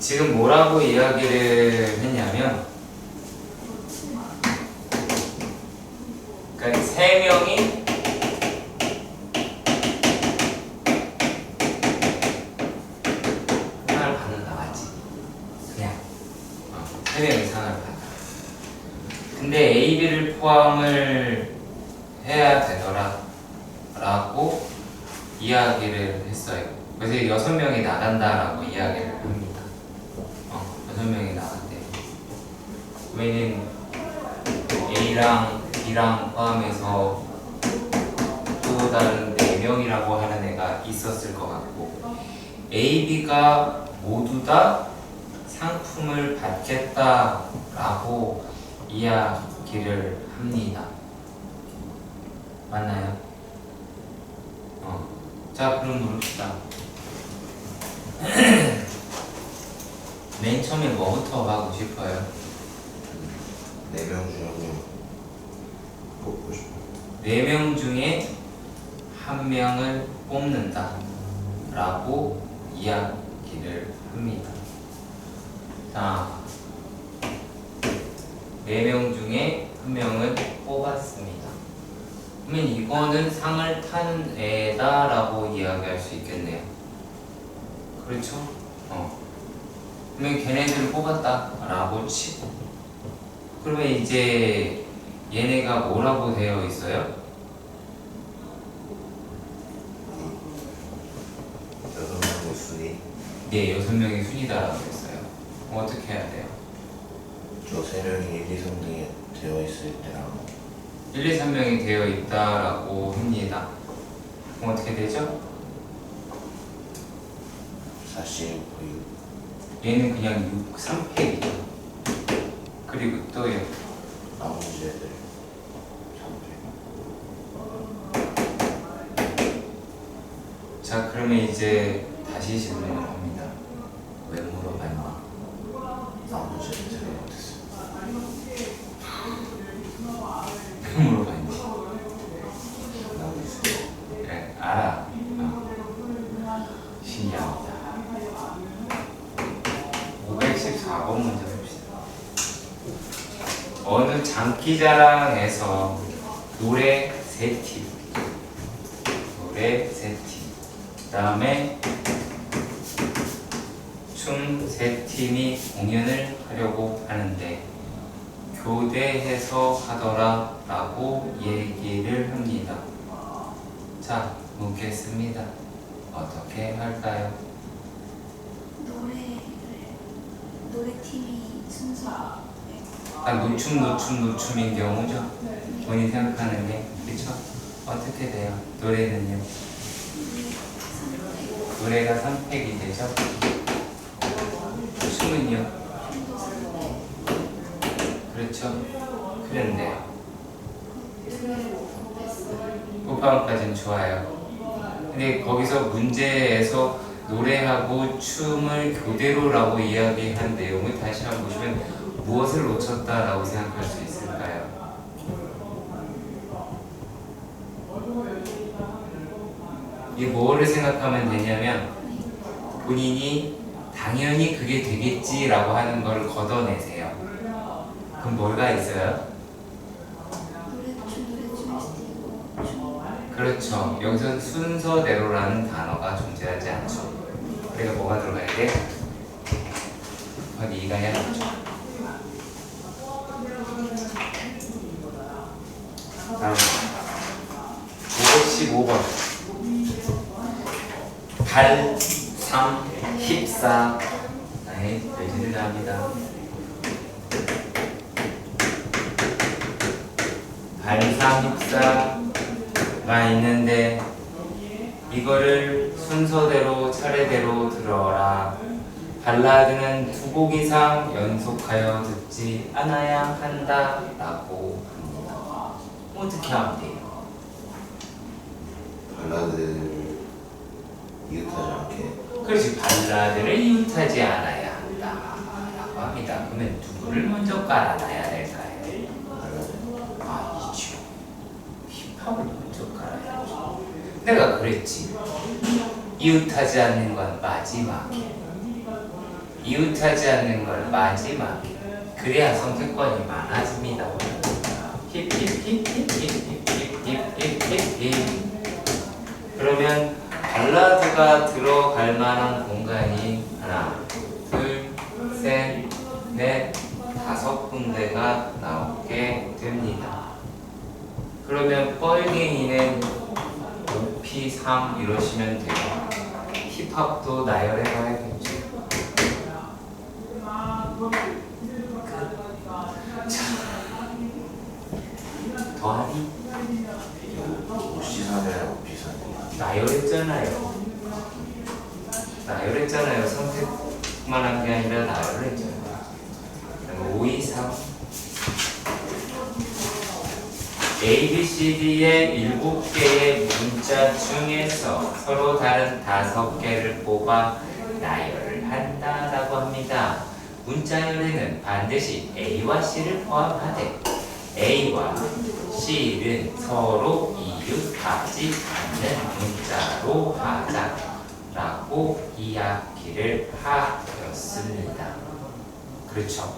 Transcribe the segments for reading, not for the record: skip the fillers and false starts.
지금 뭐라고 이야기를 했냐면, 그러니까 세 명이 상을 받는다, 맞지? 그냥 세 명이 상을 받는다. 근데 A, B를 포함을 해야 되더라 라고 이야기를 했어요. 그래서 6명이 나간다라고 이야기를 합니다. 6명이 나간대요. 왜냐면 A랑 B랑 포함해서 또 다른 4명이라고 하는 애가 있었을 것 같고, A, B가 모두 다 상품을 받겠다라고 이야기를 합니다. 맞나요? 자, 그럼 봅시다. 맨 처음에 뭐부터 하고 싶어요? 4명 중에 한 명 뽑고 싶어. 4명 중에 한 명을 뽑는다 라고 이야기를 합니다. 자, 4명 중에 한 명을 뽑았습니다. 그러면 이거는 상을 탄 애다 라고 이야기할 수 있겠네요. 그렇죠? 그러면 걔네들을 뽑았다 라고 치고, 그러면 이제 얘네가 뭐라고 되어 있어요? 6명의 순위. 네, 6명이 순위다라고 했어요. 어떻게 해야 돼요? 저 3명이 1, 2, 3등에 되어 있을 때랑 1, 2, 3명이 되어 있다라고 합니다. 그럼 어떻게 되죠? 40, 얘는 그냥 6, 3팩이죠. 그리고 또요. 나머지 애들 300. 자, 그러면 이제 다시 질문을 합니다. 왜 물어봤나? 나머지 애들 생각 못했어요. 왜 물어봤니? 나머지 네, 알아. 신기합니다. 514번 문제 봅시다. 어느 장기자랑에서 노래 3팀, 그 다음에 춤 3팀이 공연을 하려고 하는데 교대해서 하더라 라고 얘기를 합니다. 자, 묻겠습니다. 어떻게 할까요? 노래팀이 순서 노춤인 경우죠. 본인이 생각하는 게, 그쵸? 어떻게 돼요? 노래는요? 노래가 3팩이 되죠? 춤은요? 그렇죠? 그런데요. 호빵까지는 좋아요. 근데 거기서 문제에서 노래하고 춤을 교대로라고 이야기한 내용을 다시 한번 보시면 무엇을 놓쳤다라고 생각할 수 있을까요? 이 뭐를 생각하면 되냐면, 본인이 당연히 그게 되겠지라고 하는 걸 걷어내세요. 그럼 뭐가 있어요? 그렇죠. 여기서 순서대로라는 단어가 존재하지 않죠. 그러니까 뭐가 들어가야 돼? 어디 이가야 나죠. 다음 515번 8, 3, 14. 네, 열심히 나옵니다. 8, 3, 14가 있는데 이거를 순서대로 차례대로 들어라. 발라드는 2곡 이상 연속하여 듣지 않아야 한다 라고 합니다. 어떻게 하면 돼요? 발라드를 이웃하지 않게. 그렇지, 발라드를 이웃하지 않아야 한다 라고 합니다. 그러면 누구를 먼저 깔아놔야 될까요? 발라드. 아니죠. 힙합을 먼저 깔아야죠. 내가 그랬지. 이웃하지 않는 건 마지막에. 이웃하지 않는 걸 마지막에. 그래야 선택권이 많아집니다. 힙힙힙힙힙힙힙힙힙. 그러면 발라드가 들어갈 만한 공간이 하나, 둘, 셋, 넷, 5군데가 나오게 됩니다. 그러면 뻘갱이는 5P 3 이러시면 돼요. 힙합도 나열해봐야겠죠. 더하니? 오시산이랑 오피산. 나열했잖아요. 선택만 한 게 아니라 나열을 했잖아요. 그다음에 5, 2, 3. A, B, C, D의 7개의 문자 중에서 서로 다른 5개를 뽑아 나열을 한다라고 합니다. 문자열에는 반드시 A와 C를 포함하되 A와 C는 서로 이웃하지 않는 문자로 하자라고 이야기를 하였습니다. 그렇죠?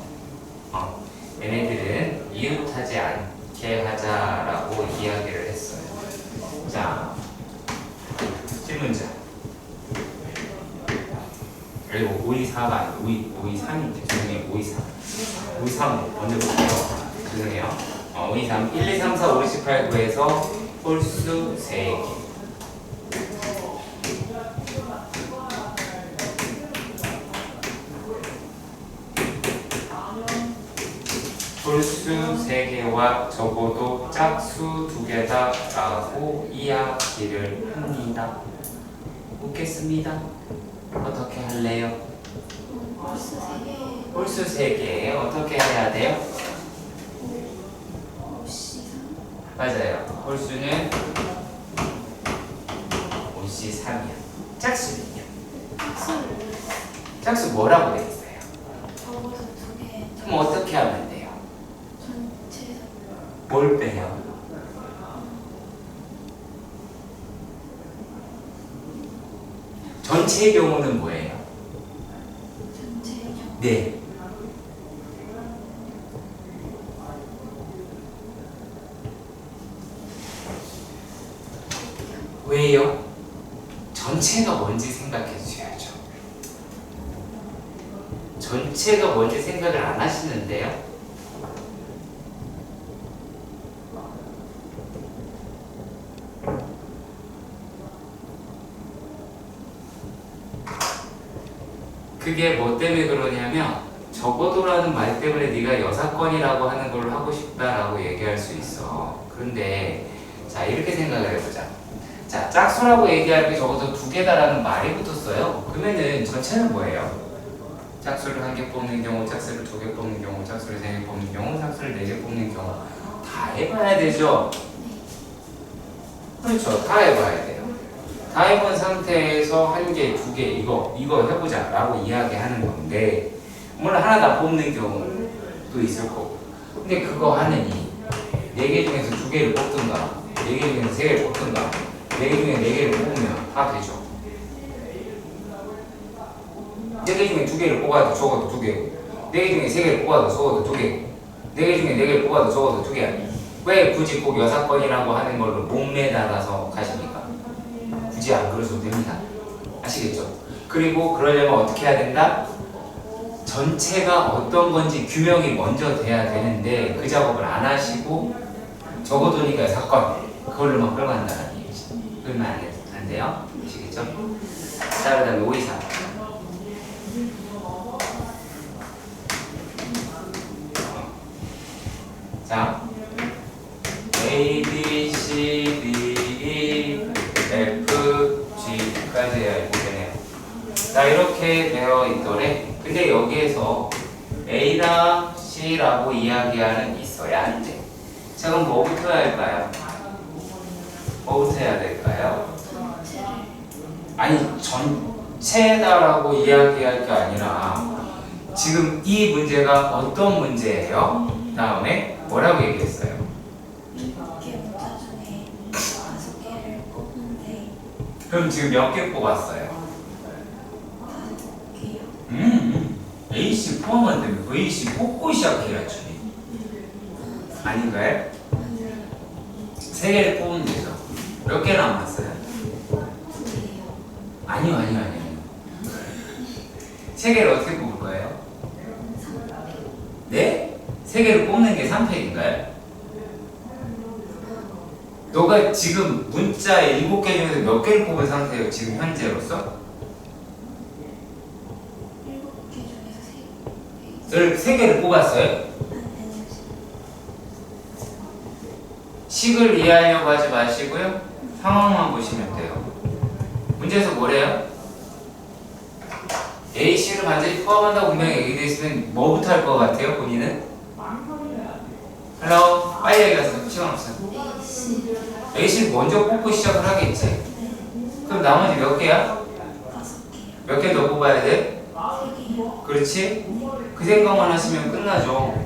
얘네들은 이웃하지 않게 하자라고 이야기를 했어요. 자, 질문자. 그리고 5, 2, 4가 아니고 5, 2, 3인데 죄송해요. 5, 2, 3. 5, 2, 3 먼저 볼게요. 죄송해요. 5, 2, 3. 1, 2, 3, 4, 5, 6, 7, 8, 9에서 홀수 3개. 홀수 3개와 적어도 짝수 2개다라고 이야기를 합니다. 묻겠습니다. 어떻게 할래요? 홀수 3개 어떻게 해야 돼요? 맞아요. 홀수는 5C 3이야. 짝수는요? 짝수 뭐라고 되어 있어요? 그럼 어떻게 하면 돼요? 뭘 빼요? 전체의 경우는 뭐예요? 네. 왜요? 전체가 뭔지 생각해 주셔야죠. 전체가 뭔지 생각을 안 하시는데요? 그게 뭐 때문에 그러냐면 적어도라는 말 때문에 네가 여사건이라고 하는 걸 하고 싶다라고 얘기할 수 있어. 그런데 자 이렇게 생각을 해보자. 자 짝수라고 얘기할 때 적어도 2개다라는 말이 붙었어요. 그러면은 전체는 뭐예요? 짝수를 1개 뽑는 경우, 짝수를 2개 뽑는 경우, 짝수를 3개 뽑는 경우, 짝수를 4개 뽑는 경우 다 해봐야 되죠. 그렇죠. 다 해봐야 돼요. 다 해본 상태에서 1개, 2개 이거 해보자 라고 이야기하는 건데 물론 하나 다 뽑는 경우도 있을 거고 근데 그거 하느니 4개 중에서 2개를 뽑든가 4개 중에서 3개를 뽑든가 4개 중에 4개를 뽑으면 다 되죠. 4개 중에 2개를 뽑아도 적어도 2개 4개 중에 3개를 뽑아도 적어도 2개 4개 중에 4개를 뽑아도 적어도 2개 왜 굳이 꼭 여사건이라고 하는 걸로 목매달아서 가십니까? 굳이 안 그러셔도 됩니다. 아시겠죠? 그리고 그러려면 어떻게 해야 된다? 전체가 어떤 건지 규명이 먼저 돼야 되는데 그 작업을 안 하시고 적어두니까 사건 그걸로만 끌고 간다는 얘기지. 그러면 안 돼요. 아시겠죠? 자, 그 다음에 5, 2, 3. 자, A, B, C, D, E, F, G까지 알고 되네요. 자, 이렇게 되어 있더래. 근데 여기에서 A랑 C라고 이야기하는 있어야 안 돼. 자, 그럼 뭐부터 해야 할까요? 뭐부터 해야 될까요? 아니, 전체다라고 이야기할 게 아니라 지금 이 문제가 어떤 문제예요? 다음에 뭐라고 얘기했어요? 7개 문자 중에 5개를 뽑는데 그럼 지금 몇 개 뽑았어요? 5개요? VC 뽑고 시작해야지. 아닌가요? 세 개를 뽑으면 되죠. 몇 개 남았어요? 아니요. 세 개를 어떻게 뽑을 거예요? 네? 세 개를 뽑는 게 3팩인가요? 너가 지금 문자 7개 중에서 몇 개를 뽑은 상태예요? 지금 현재로서? 7개 중에서 3 개를 뽑았어요? 식을 이해하려고 하지 마시고요. 상황만 보시면 돼요. 문제에서 뭐래요? A, C를 반드시 포함한다고 분명히 얘기되어 있으면 뭐부터 할 것 같아요? 본인은? 헬로 빨리 얘기하세요. 시간 없어요. A, C를 먼저 뽑고 시작을 하겠지. 그럼 나머지 몇 개야? 5개. 몇 개 더 뽑아야 돼? 3개요. 그렇지? 그 생각만 하시면 끝나죠.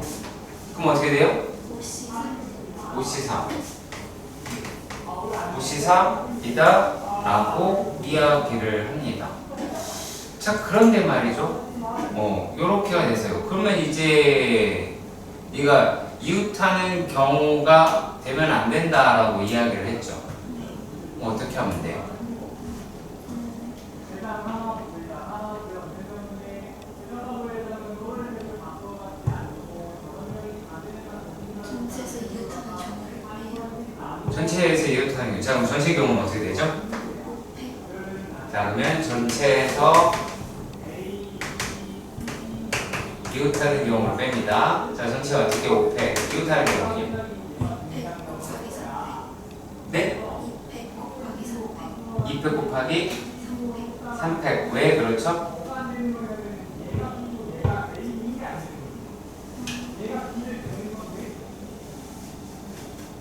그럼 어떻게 돼요? 53. 54이다 라고 이야기를 합니다. 자, 그런데 말이죠. 요렇게가 됐어요. 그러면 이제 네가 이웃하는 경우가 되면 안 된다라고 이야기를 했죠. 어떻게 하면 돼요? 전체에서 이웃하는 경우를 빼요. 전체에서 이웃하는 경우. 자, 그럼 전체 경우는 어떻게 되죠? 5팩. 자, 그러면 전체에서 이웃하는 경우를 뺍니다. 자, 전체 어떻게 5팩 이웃하는 경우요? 2팩 곱하기 3팩. 네? 2팩 곱하기 3팩. 2팩 곱하기 3팩. 3팩. 왜 그렇죠?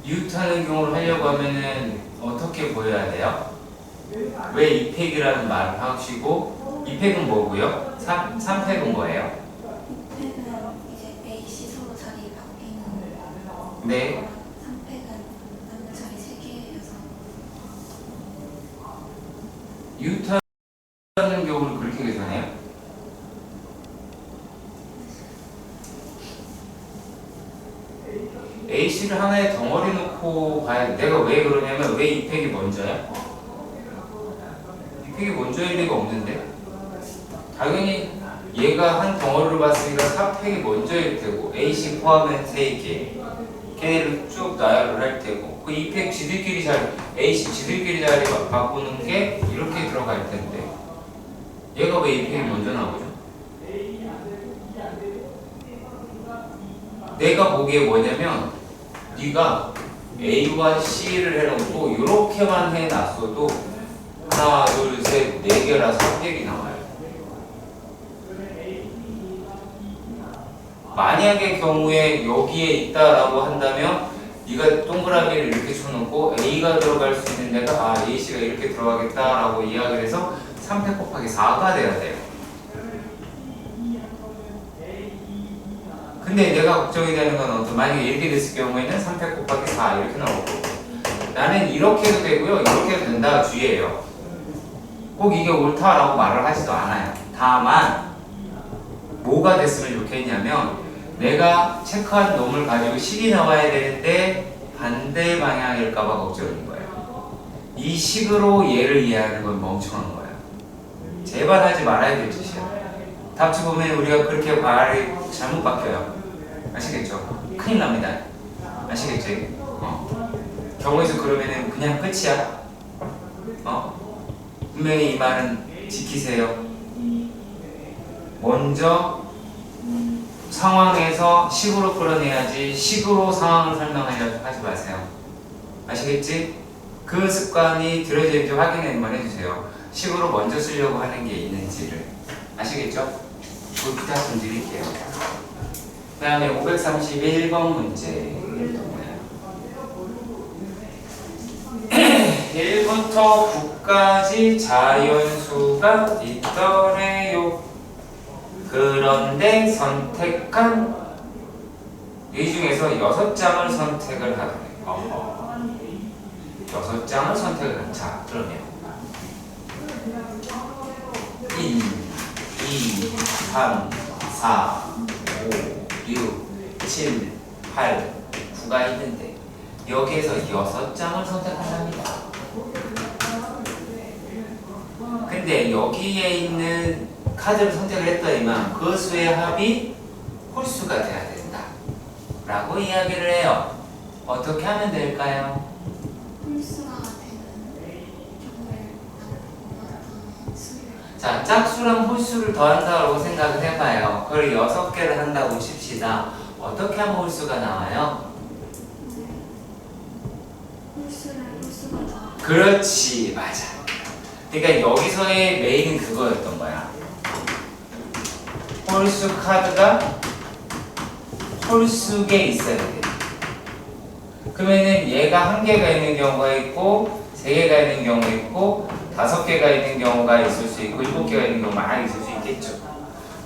이웃하는 경우를 하려고 하면은 어떻게 보여야 돼요? 왜 2팩이라는 말을 하시고 2팩은 뭐고요? 3팩은 뭐예요? 2팩은 이제 A, C 서로 자리 바뀌는 네. 거랑 3팩은 남는 자리 3개여서 이웃하는 경우를 그렇게 계산해요? A씨를 하나의 덩어리 놓고 봐야 돼. 내가 왜 그러냐면 왜 2팩이 먼저야? 2팩이 먼저일 리가 없는데? 당연히 얘가 한 덩어리를 봤으니까 4팩이 먼저일 테고 A씨 포함한 3개 걔네를 쭉 나열을 할 테고 그 2팩 지들끼리 A씨 지들끼리 자리 바꾸는 게 이렇게 들어갈 텐데 얘가 왜 2팩이 먼저 나오죠? 내가 보기에 뭐냐면 네가 A와 C를 해놓고 이렇게만 해놨어도 하나, 둘, 셋, 4개라서 3팩이 나와요. 만약의 경우에 여기에 있다라고 한다면 네가 동그라미를 이렇게 쳐놓고 A가 들어갈 수 있는 데가 A씨가 이렇게 들어가겠다라고 이야기를 해서 3팩 곱하기 4가 돼야 돼요. 근데 내가 걱정이 되는 건 만약에 이렇게 됐을 경우에는 3팩 곱하기 4 이렇게 나올 거고 나는 이렇게 해도 되고요 이렇게 해도 된다 주의예요. 꼭 이게 옳다라고 말을 하지도 않아요. 다만 뭐가 됐으면 좋겠냐면 내가 체크한 놈을 가지고 식이 나와야 되는데 반대 방향일까봐 걱정인 거예요. 이 식으로 얘를 이해하는 건 멍청한 거예요. 제발 하지 말아야 될 짓이야. 답지 보면 우리가 그렇게 말이 잘못 바뀌어요. 아시겠죠? 큰일 납니다. 아시겠지? 경우에서 그러면은 그냥 끝이야. 분명히 이 말은 지키세요. 먼저 상황에서 식으로 끌어내야지 식으로 상황을 설명하려고 하지 마세요. 아시겠지? 그 습관이 들여지는지 확인을 한번 해주세요. 식으로 먼저 쓰려고 하는 게 있는지를. 아시겠죠? 그 부탁 좀 드릴게요. 그 다음에 531번 문제. 1부터 9까지 자연수가 있더래요. 그런데 선택한 이 중에서 6장을 선택을 하래. 6장을 선택을 한. 자, 그러면 1, 2, 3, 4, 6, 7, 8, 9가 있는데 여기에서 6장을 선택한답니다. 근데 여기에 있는 카드를 선택을 했더니만 그 수의 합이 홀수가 돼야 된다 라고 이야기를 해요. 어떻게 하면 될까요? 홀수가 되는 수를 자, 짝수랑 홀수를 더한다고 생각을 해봐요. 그걸 6개를 한다고 칩시다. 어떻게 하면 홀수가 나와요? 홀수가 더 그렇지, 맞아. 그러니까 여기서의 메인은 그거였던 거야. 홀수 카드가 홀수에 있어야 돼. 그러면은 얘가 1개가 있는 경우가 있고 3개가 있는 경우가 있고 5개가 있는 경우가 있을 수 있고 7개가 있는 경우가 많이 있을 수 있겠죠.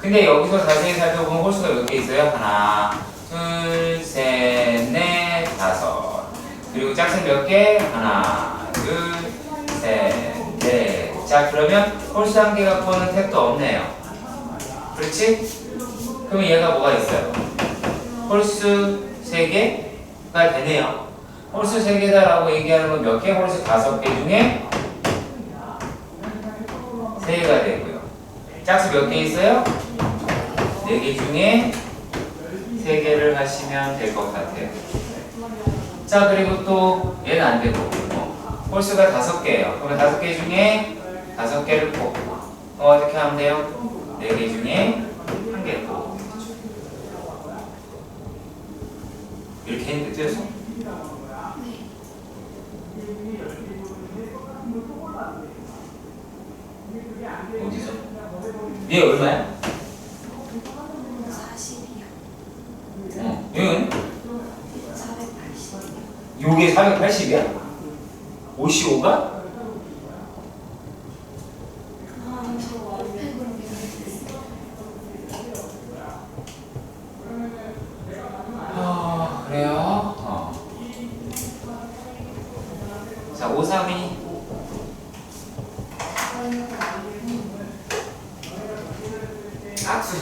근데 여기서 자세히 살펴보면 홀수가 몇 개 있어요? 하나, 둘, 셋, 넷, 5. 그리고 짝수 몇 개? 하나, 둘, 셋, 넷. 자, 그러면 홀수 1개 갖고는 택도 없네요. 그렇지? 그럼 얘가 뭐가 있어요? 홀수 3개가 되네요. 홀수 3개다라고 얘기하는 건 몇 개? 홀수 5개 중에 3개가 되고요. 짝수 몇 개 있어요? 4개 중에 3개를 하시면 될 것 같아요. 자, 그리고 또 얘는 안 되고 홀수가 5개예요. 그러면 5개 중에 5개를 뽑고 어떻게 하면 돼요? 4개 중에 1개를 뽑고 이렇게 했는데 틀렸어? 어디서? 얘 얼마야? 40이요. 얘는? 480. 요게 480이야? 55가? 저 원팩으로 배웠어요. 그래요? 자, 532 악수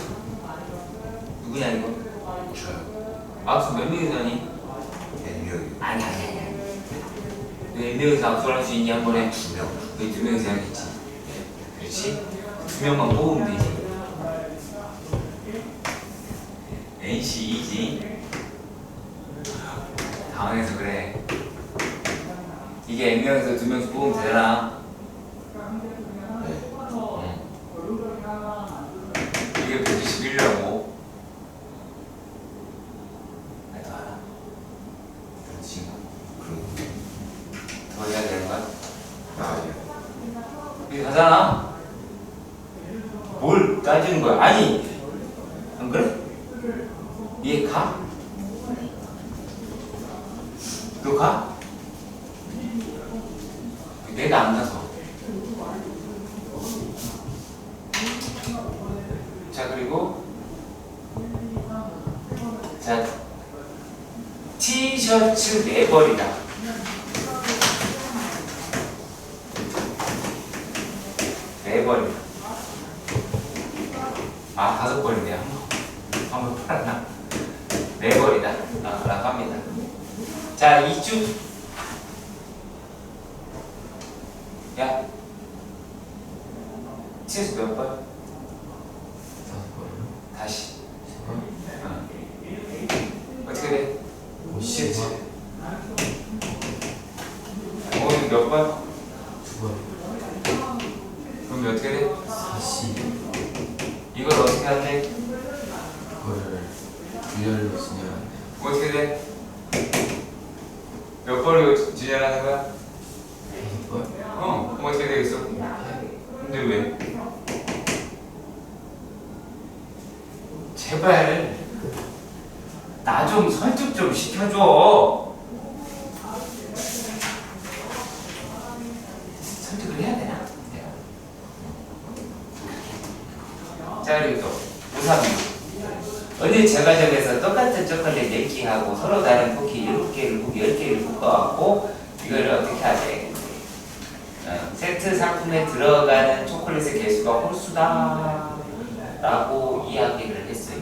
누구냐 이거? 저요. 악수 몇 명이서 하니? N명이 아니 왜 4명이서 악수를 할 수 있니 한 번에? 2명. 왜 2명이서 하겠지? 그렇지? 2명만 뽑으면 되지. NC 2지 당황해서 그래. 이게 N명에서 2명씩 뽑으면 되잖아. 네. 이게 191이라고. 나도 알아. 그렇지. 더 해야 되는 거야? 아니요. 이게 가잖아. 뭘 따지는 거야? 아니, 안 그래? 이해 가? 너 가? 내가 안 가서. 자, 그리고 자, 티셔츠 4벌이다. 4벌이다. 아, 5벌이네. 한번 팔았나? 4벌이다. 라고 합니다. 자, 2주. 야, 티셔츠 몇 벌? 다시. 어떻게 돼? 50. 이거 몇 번? 2번. 그럼 어떻게 돼? 40. 이걸 어떻게 하는데? 그거를 분열로 진행하는데 어떻게 돼? 몇 번을 진행하는 거야? 2번? 그럼 어떻게 되겠어? 근데 왜? 제발 나 좀 설득 좀 시켜줘. 설득을 해야 되나? 자, 그리고 또 우삼이 어느 제과점에서 똑같은 초콜릿 4개하고 서로 다른 쿠키 7개를 쿠키 10개를 묶어갖고 이걸 어떻게 하지? 세트 상품에 들어가는 초콜릿의 개수가 홀수다 라고 이야기를 했어요.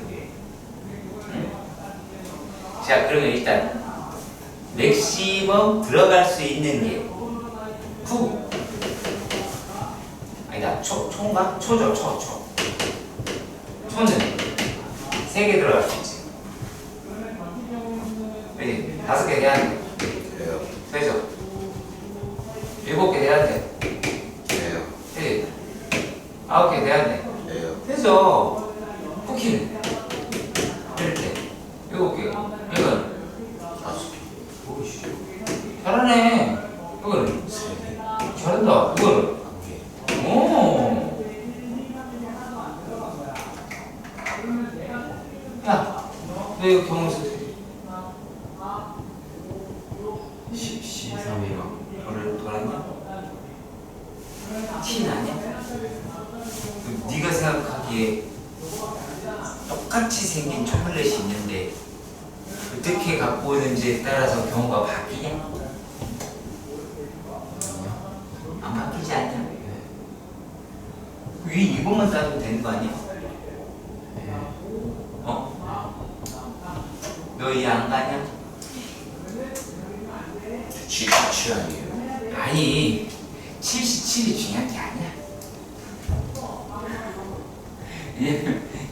자, 그러면 일단 맥시멈 들어갈 수 있는 게 9. 아니다, 초인가? 초죠, 초. 초는 3개 들어갈 수 있지. 그지? 5개 돼야 돼. 돼요. 되죠? 7개 돼야 돼. 돼요. 되지? 9개 돼야 돼. 돼요. 되죠? 쿠키는 이렇게 7개. 이건 5개. 오이씨. 잘하네. 이거는 3개. 잘한다. 이거는 1개. 오. 야, 너 이거 경험 쓰지? 13이랑 너를 돌았냐? 티 나냐? 네가 생각하기에 똑같이 생긴 초콜릿이 있는데 어떻게 갖고 오는지에 따라서 경우가 바뀌냐? 안 바뀌지 않냐? 왜 이것만 따지면 되는 거 아니야? 어? 너 이해 안 가냐? G 아니에요? 아니 77이 중요한 게 아니야.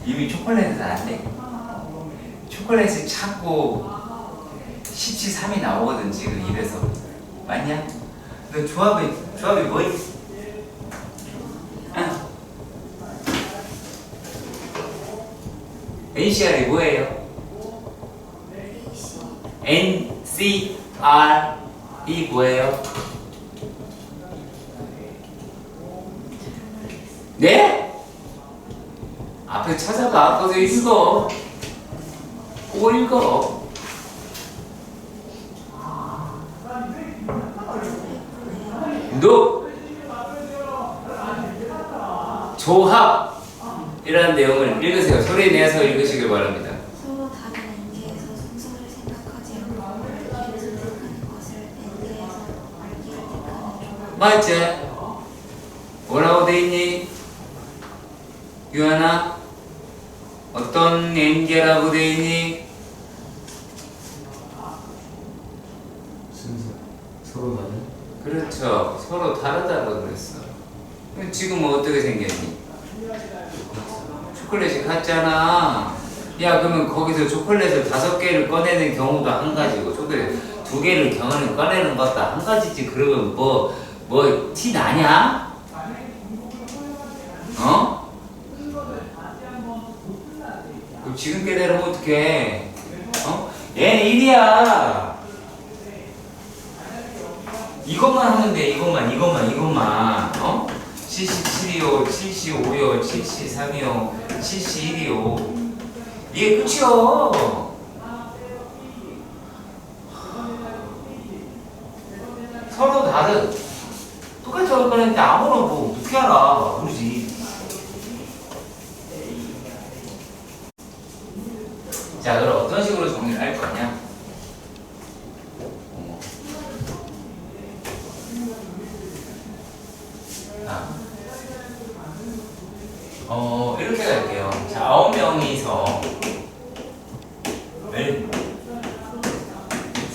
이미 초콜릿은 안 돼. 초콜릿을 찾고 17, 3이 나오거든 지금 입에서. 맞냐? 너 조합이 뭐니? 응? NCR이 뭐예요? NCR이 뭐예요? 네? 앞에 찾아봐. 거기서 읽어. 꼭 읽어. 조합이라는 내용을 읽으세요. 소리 내서 읽으시길 바랍니다. 서로 다른 N개에서 순서를 생각하지 않고 N개를 선택하는 것을 N개에서 R개를 택하는 조합. 맞지? 뭐라고 돼 있니? 유하나? 어떤 N개라고 돼 있니? 순서 서로 다른 그렇죠. 서로 다르다고 그랬어. 지금 어떻게 생겼니? 초콜릿이 같잖아. 야, 그러면 거기서 초콜릿을 5개를 꺼내는 경우도 한 가지고 초콜릿 2개를 꺼내는 것도 한 가지지. 그러면 뭐 티 나냐? 어? 그럼 지금 깨달으면 어떡해? 어? 얘는 1이야. 이것만 하면 돼. 이것만. 어? 77이요, 75요, 73이요, 71이요. 이게 끝이요. 서로 다른. 똑같이 할 거는데 아무나 뭐 어떻게 알아? 모르지. 자, 그럼 어떤 식으로 정리를 할 거냐? 이렇게 갈게요. 자, 9명이서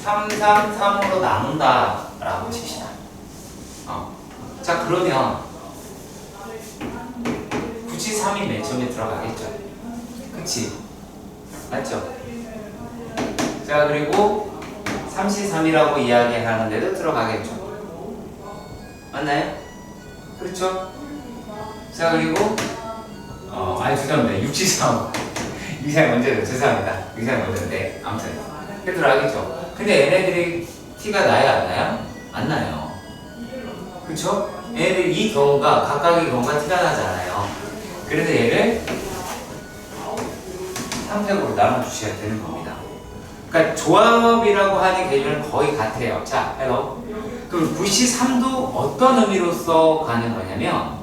3, 3, 3으로 나눈다 라고 칩시다. 자, 그러면 93이 맨 처음에 들어가겠죠. 그치? 맞죠? 자, 그리고 33이라고 이야기하는데도 들어가겠죠. 맞나요? 그렇죠? 자, 그리고 죄송합니다. 673 6살 먼저죠. 죄송합니다. 6살 먼저인데 아무튼 들어가겠죠. 근데 얘네들이 티가 나요? 안 나요? 안 나요. 그쵸? 얘네들 이 경우가 각각의 경우가 티가 나잖아요. 그래서 얘를 3팩으로 나눠주셔야 되는 겁니다. 그러니까 조합이라고 하는 개념은 거의 같아요. 자, hello. 그럼 93도 어떤 의미로서 가는 거냐면,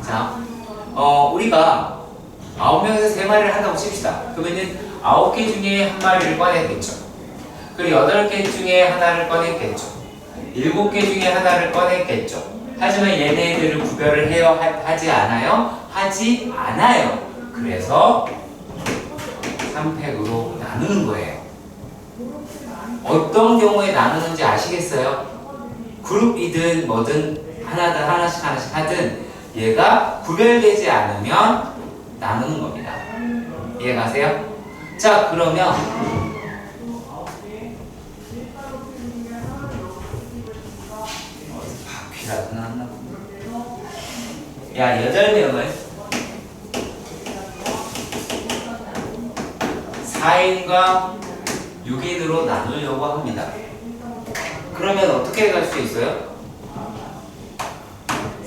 자, 우리가 9명에서 3마리를 한다고 칩시다. 그러면은 9개 중에 한 마리를 꺼냈겠죠. 그리고 8개 중에 하나를 꺼냈겠죠. 7개 중에 하나를 꺼냈겠죠. 하지만 얘네들을 구별을 해요? 하지 않아요? 하지 않아요. 그래서 3팩으로 나누는 거예요. 어떤 경우에 나누는지 아시겠어요? 그룹이든 뭐든 하나든 하나씩 하든 얘가 구별되지 않으면 나누는 겁니다. 이해가세요? 자, 그러면 바퀴라도 나왔나 보네. 야, 8명을 4인과 6인으로 나누려고 합니다. 그러면 어떻게 갈 수 있어요?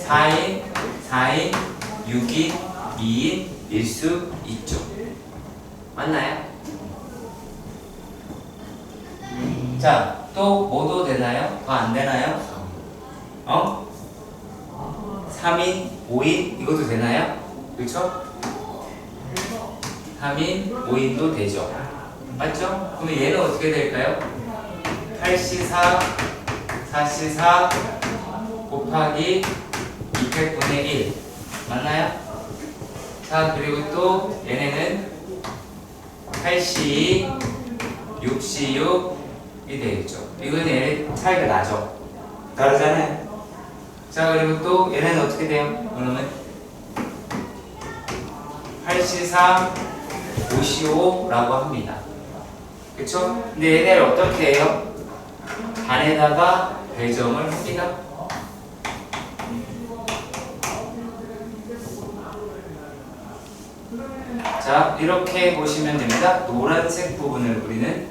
4인, 6인, 2인 일 수 있죠. 맞나요? 자, 또 뭐도 되나요? 더 안 되나요? 3인, 5인 이것도 되나요? 그렇죠? 3인, 5인도 되죠. 맞죠? 그러면 얘는 어떻게 될까요? 8C4, 4C4 곱하기 200분의 1 맞나요? 자, 그리고 또 얘네는 8C2, 6C6이 되겠죠. 이거는 얘네 차이가 나죠. 다르잖아요. 자, 그리고 또 얘네는 어떻게 돼요? 그러면 8C3, 5C5라고 합니다. 그쵸? 근데 얘네를 어떻게 해요? 반에다가 배점을 합니다. 자, 이렇게 보시면 됩니다. 노란색 부분을 우리는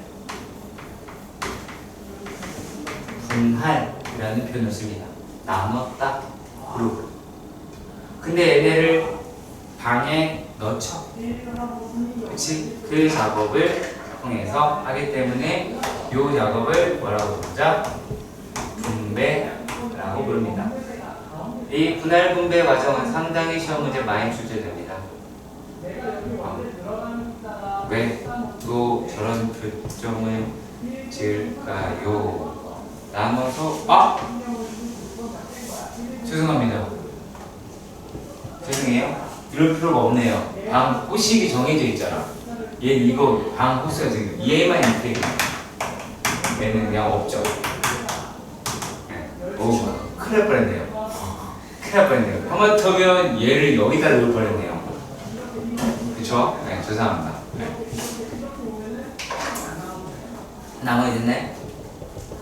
분할이라는 표현을 씁니다. 나눴다, 그룹. 근데 얘네를 방에 넣죠. 그치? 그 작업을 통해서 하기 때문에 이 작업을 뭐라고 부르자? 분배라고 부릅니다. 이 분할 분배 과정은 상당히 시험 문제 많이 출제됩니다. 왜 또 저런 교점을 지을까요? 나눠서 죄송합니다. 죄송해요. 이럴 필요가 없네요. 방 호식이 정해져 있잖아. 얘 이거 방 호수가 지금 얘만 이렇게 얘는 그냥 없죠. 오, 큰일 날 뻔했네요. 큰일 날 뻔했네요. 하마터면 얘를 여기다 넣을 뻔했네요. 그쵸? 네, 죄송합니다. 네. 나머지는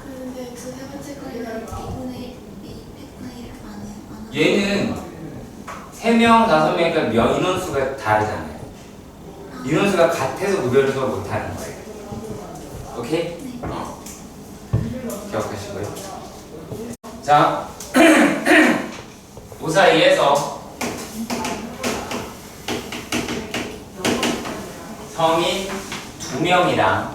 그런데 그 세 번째 거리는 2분의 1, 100분의 1안 해. 얘는 3명, 5명이니까 인원수가 다르잖아요. 인원수가 같아서 구별을 못하는 거예요. 오케이? 기억하시고요. 자, 그 사이에서 성인 2명이랑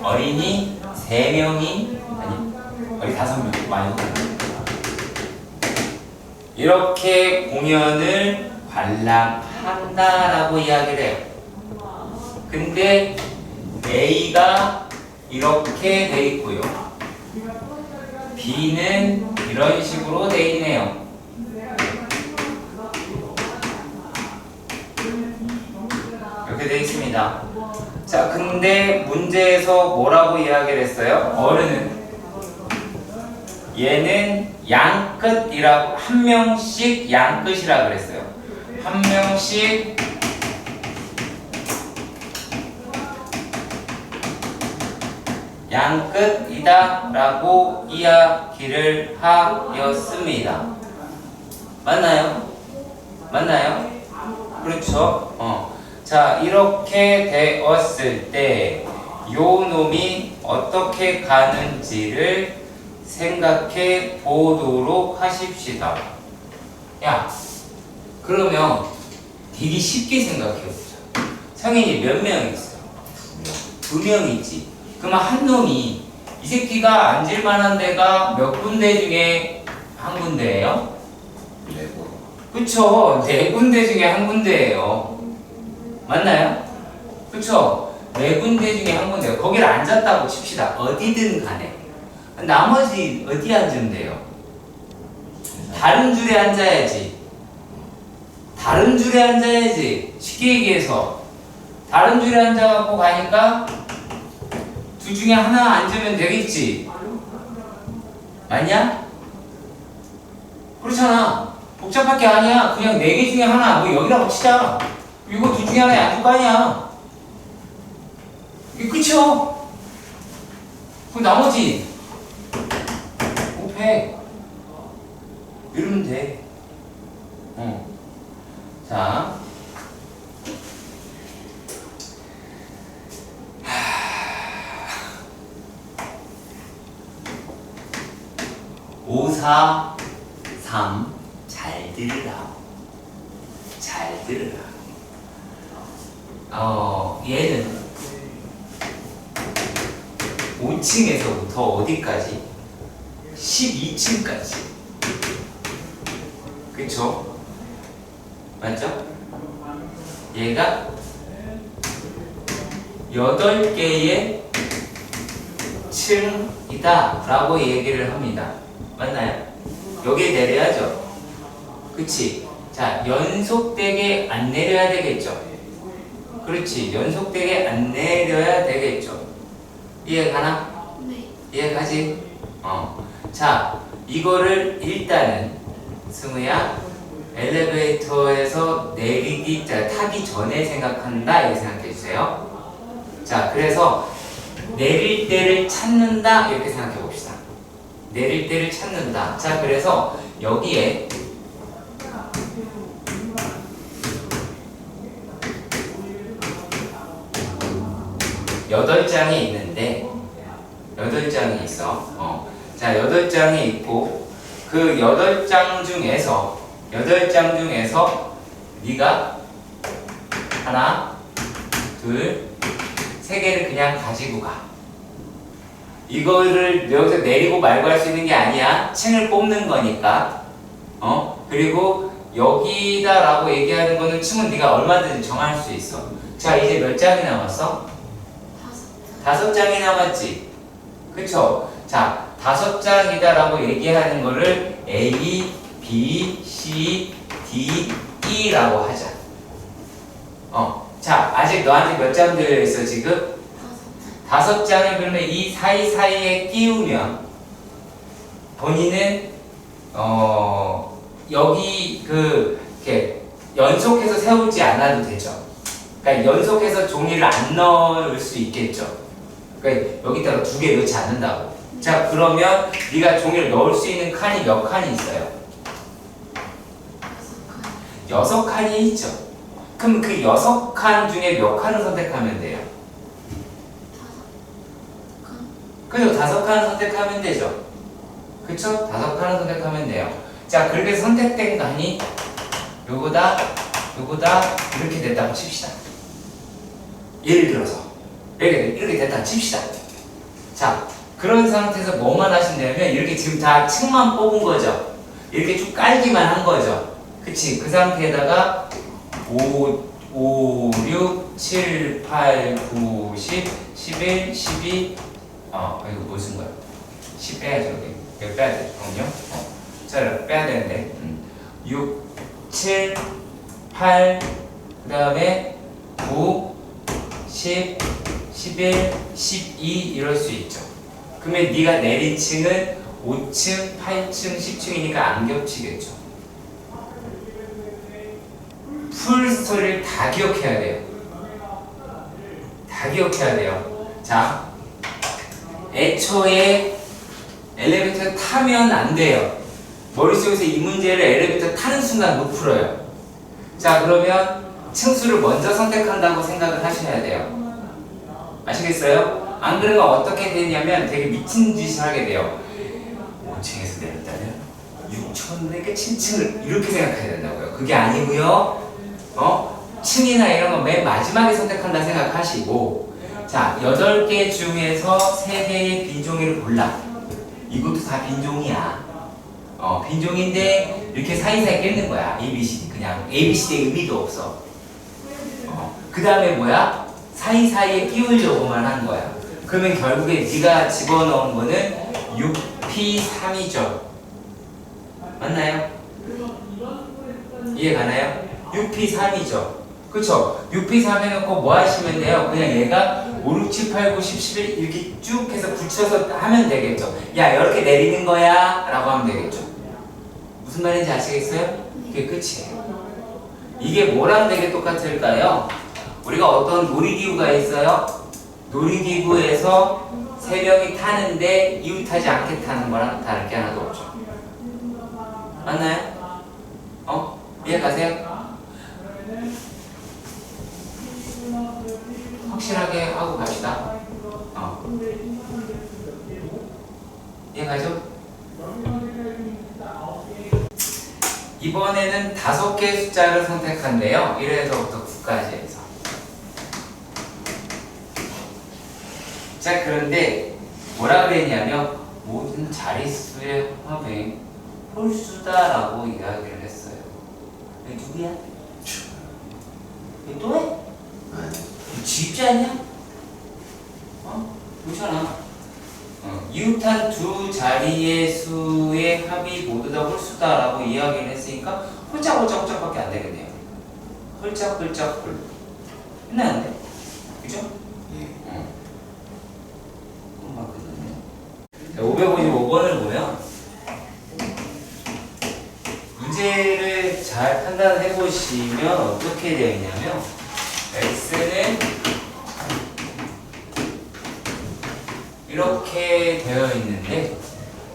어린이 3명이 아니 어린이 5명 많이 이렇게 공연을 관람한다라고 이야기를 해요. 근데 A가 이렇게 돼 있고요. B는 이런 식으로 돼 있네요. 이렇게 돼 있습니다. 자, 근데 문제에서 뭐라고 이야기를 했어요? 어른은 얘는 양끝이라고 한 명씩 양끝이라 그랬어요. 한 명씩 양끝이다 라고 이야기를 하였습니다. 맞나요? 맞나요? 그렇죠? 자, 이렇게 되었을 때 요 놈이 어떻게 가는지를 생각해 보도록 하십시다. 야, 그러면 되게 쉽게 생각해 보자. 성인이 몇 명 있어? 2명 있지. 그러면 한 놈이 이 새끼가 앉을 만한 데가 몇 군데 중에 한 군데예요? 4군. 그쵸? 4군데 중에 한 군데예요. 맞나요? 그쵸? 4군데 중에 한 군데예요. 거기를 앉았다고 칩시다. 어디든 간에. 나머지 어디 앉으면 돼요? 다른 줄에 앉아야지. 다른 줄에 앉아야지. 쉽게 얘기해서 다른 줄에 앉아갖고 가니까 둘 중에 하나 앉으면 되겠지. 맞냐? 그렇잖아. 복잡할 게 아니야. 그냥 4개 중에 하나. 뭐 여기라고 치자. 이거 둘 중에 하나에 앉을 거 아니야. 이게 끝이요. 그럼 나머지 500 이러면 돼. 자, 5, 4, 3. 잘 들으라. 잘 들으라. 얘는 5층에서부터 어디까지? 12층까지. 그쵸? 맞죠? 얘가 8개의 층이다 라고 얘기를 합니다. 맞나요? 여기에 내려야죠. 그치? 자, 연속되게 안 내려야 되겠죠? 그렇지. 연속되게 안 내려야 되겠죠? 이해가나? 네. 이해가지? 자, 이거를 일단은 승우야 엘리베이터에서 타기 전에 생각한다 이렇게 생각해 주세요. 자, 그래서 내릴 때를 찾는다 이렇게 생각해 봅시다. 내릴 때를 찾는다. 자, 그래서 여기에 여덟 장이 있는데 8장이 있어. 자, 8장이 있고 그 8장 중에서 네가 하나, 둘, 3개를 그냥 가지고 가. 이거를 여기서 내리고 말고 할 수 있는 게 아니야. 층을 뽑는 거니까. 그리고 여기다라고 얘기하는 거는 층은 네가 얼마든지 정할 수 있어. 자, 이제 몇 장이 남았어? 5장이 남았지. 그쵸? 자, 5장이다라고 얘기하는 거를 A, B, C, D, E라고 하자. 자, 아직 너한테 몇 장 들려있어 지금? 5장을 그러면 이 사이사이에 끼우면 본인은 여기 이렇게 연속해서 세우지 않아도 되죠. 그러니까 연속해서 종이를 안 넣을 수 있겠죠. 그러니까 여기다가 2개 넣지 않는다고. 자, 그러면 네가 종이를 넣을 수 있는 칸이 몇 칸이 있어요? 6칸이 있죠. 그럼 그 6칸 중에 몇 칸을 선택하면 돼요? 그죠? 5칸을 선택하면 되죠. 그쵸? 5칸을 선택하면 돼요. 자, 그렇게 선택된 칸이 요거다 이렇게 됐다고 칩시다. 예를 들어서 이렇게 됐다고 칩시다. 자, 그런 상태에서 뭐만 하신다면 이렇게 지금 다 층만 뽑은 거죠. 이렇게 쭉 깔기만 한 거죠. 그치? 그 상태에다가 5, 6, 7, 8, 9, 10, 11, 12 이거 뭐 쓴 거야? 10 빼야죠. 여기 빼야 돼. 잠깐만요. 자, 빼야 되는데 6, 7, 8 그 다음에 9, 10, 11, 12 이럴 수 있죠. 그러면 네가 내린 층은 5층, 8층, 10층이니까 안 겹치겠죠. 풀 스토리를 다 기억해야 돼요. 다 기억해야 돼요. 자, 애초에 엘리베이터 타면 안 돼요. 머릿속에서 이 문제를 엘리베이터 타는 순간 못 풀어요. 자, 그러면 층수를 먼저 선택한다고 생각을 하셔야 돼요. 아시겠어요? 안 그러면 어떻게 되냐면 되게 미친 짓을 하게 돼요. 5층에서 내렸다면 6층 내게 7층을 이렇게 생각해야 된다고요. 그게 아니고요. 층이나 이런 거 맨 마지막에 선택한다 생각하시고, 자, 8개 중에서 3개의 빈종이를 골라. 이것도 다 빈종이야. 빈종인데 이렇게 사이사이 깼는 거야. ABCD 그냥 ABCD 의미도 없어. 그 다음에 뭐야? 사이사이에 끼우려고만 한 거야. 그러면 결국에 네가 집어넣은 거는 6P3이죠. 맞나요? 이해 가나요? 6P3이죠. 그쵸? 6P3 해놓고 뭐 하시면 돼요? 그냥 얘가 5, 6, 7, 8, 9, 10, 11 이렇게 쭉 해서 붙여서 하면 되겠죠. 야, 이렇게 내리는 거야 라고 하면 되겠죠. 무슨 말인지 아시겠어요? 그게 끝이에요. 이게 뭐랑 되게 똑같을까요? 우리가 어떤 놀이기구가 있어요. 놀이기구에서 3명이 타는데 이웃하지 않게 타는 거랑 다를 게 하나도 없죠. 맞나요? 이해 가세요? 확실하게 하고 갑시다. 이해 가죠? 이번에는 5개의 숫자를 선택한대요. 1에서부터 9까지 해서. 자, 그런데 뭐라 그랬냐면 모든 자릿수의 합의 홀수다라고 이야기를 했어요. 이게 누구야? 이게 또 해? 쥐입지 않냐? 그렇잖아. 이웃한 두 자리의 수의 합이 모두 다 홀수다라고 이야기를 했으니까 홀짝홀짝홀짝밖에 안 되겠네요. 홀짝홀짝 홀. 끝나는데? 그죠? 예. 금방 끝났네. 555번을 보면 문제를 잘 판단해 보시면 어떻게 되어 있냐면 x는 이렇게 되어 있는데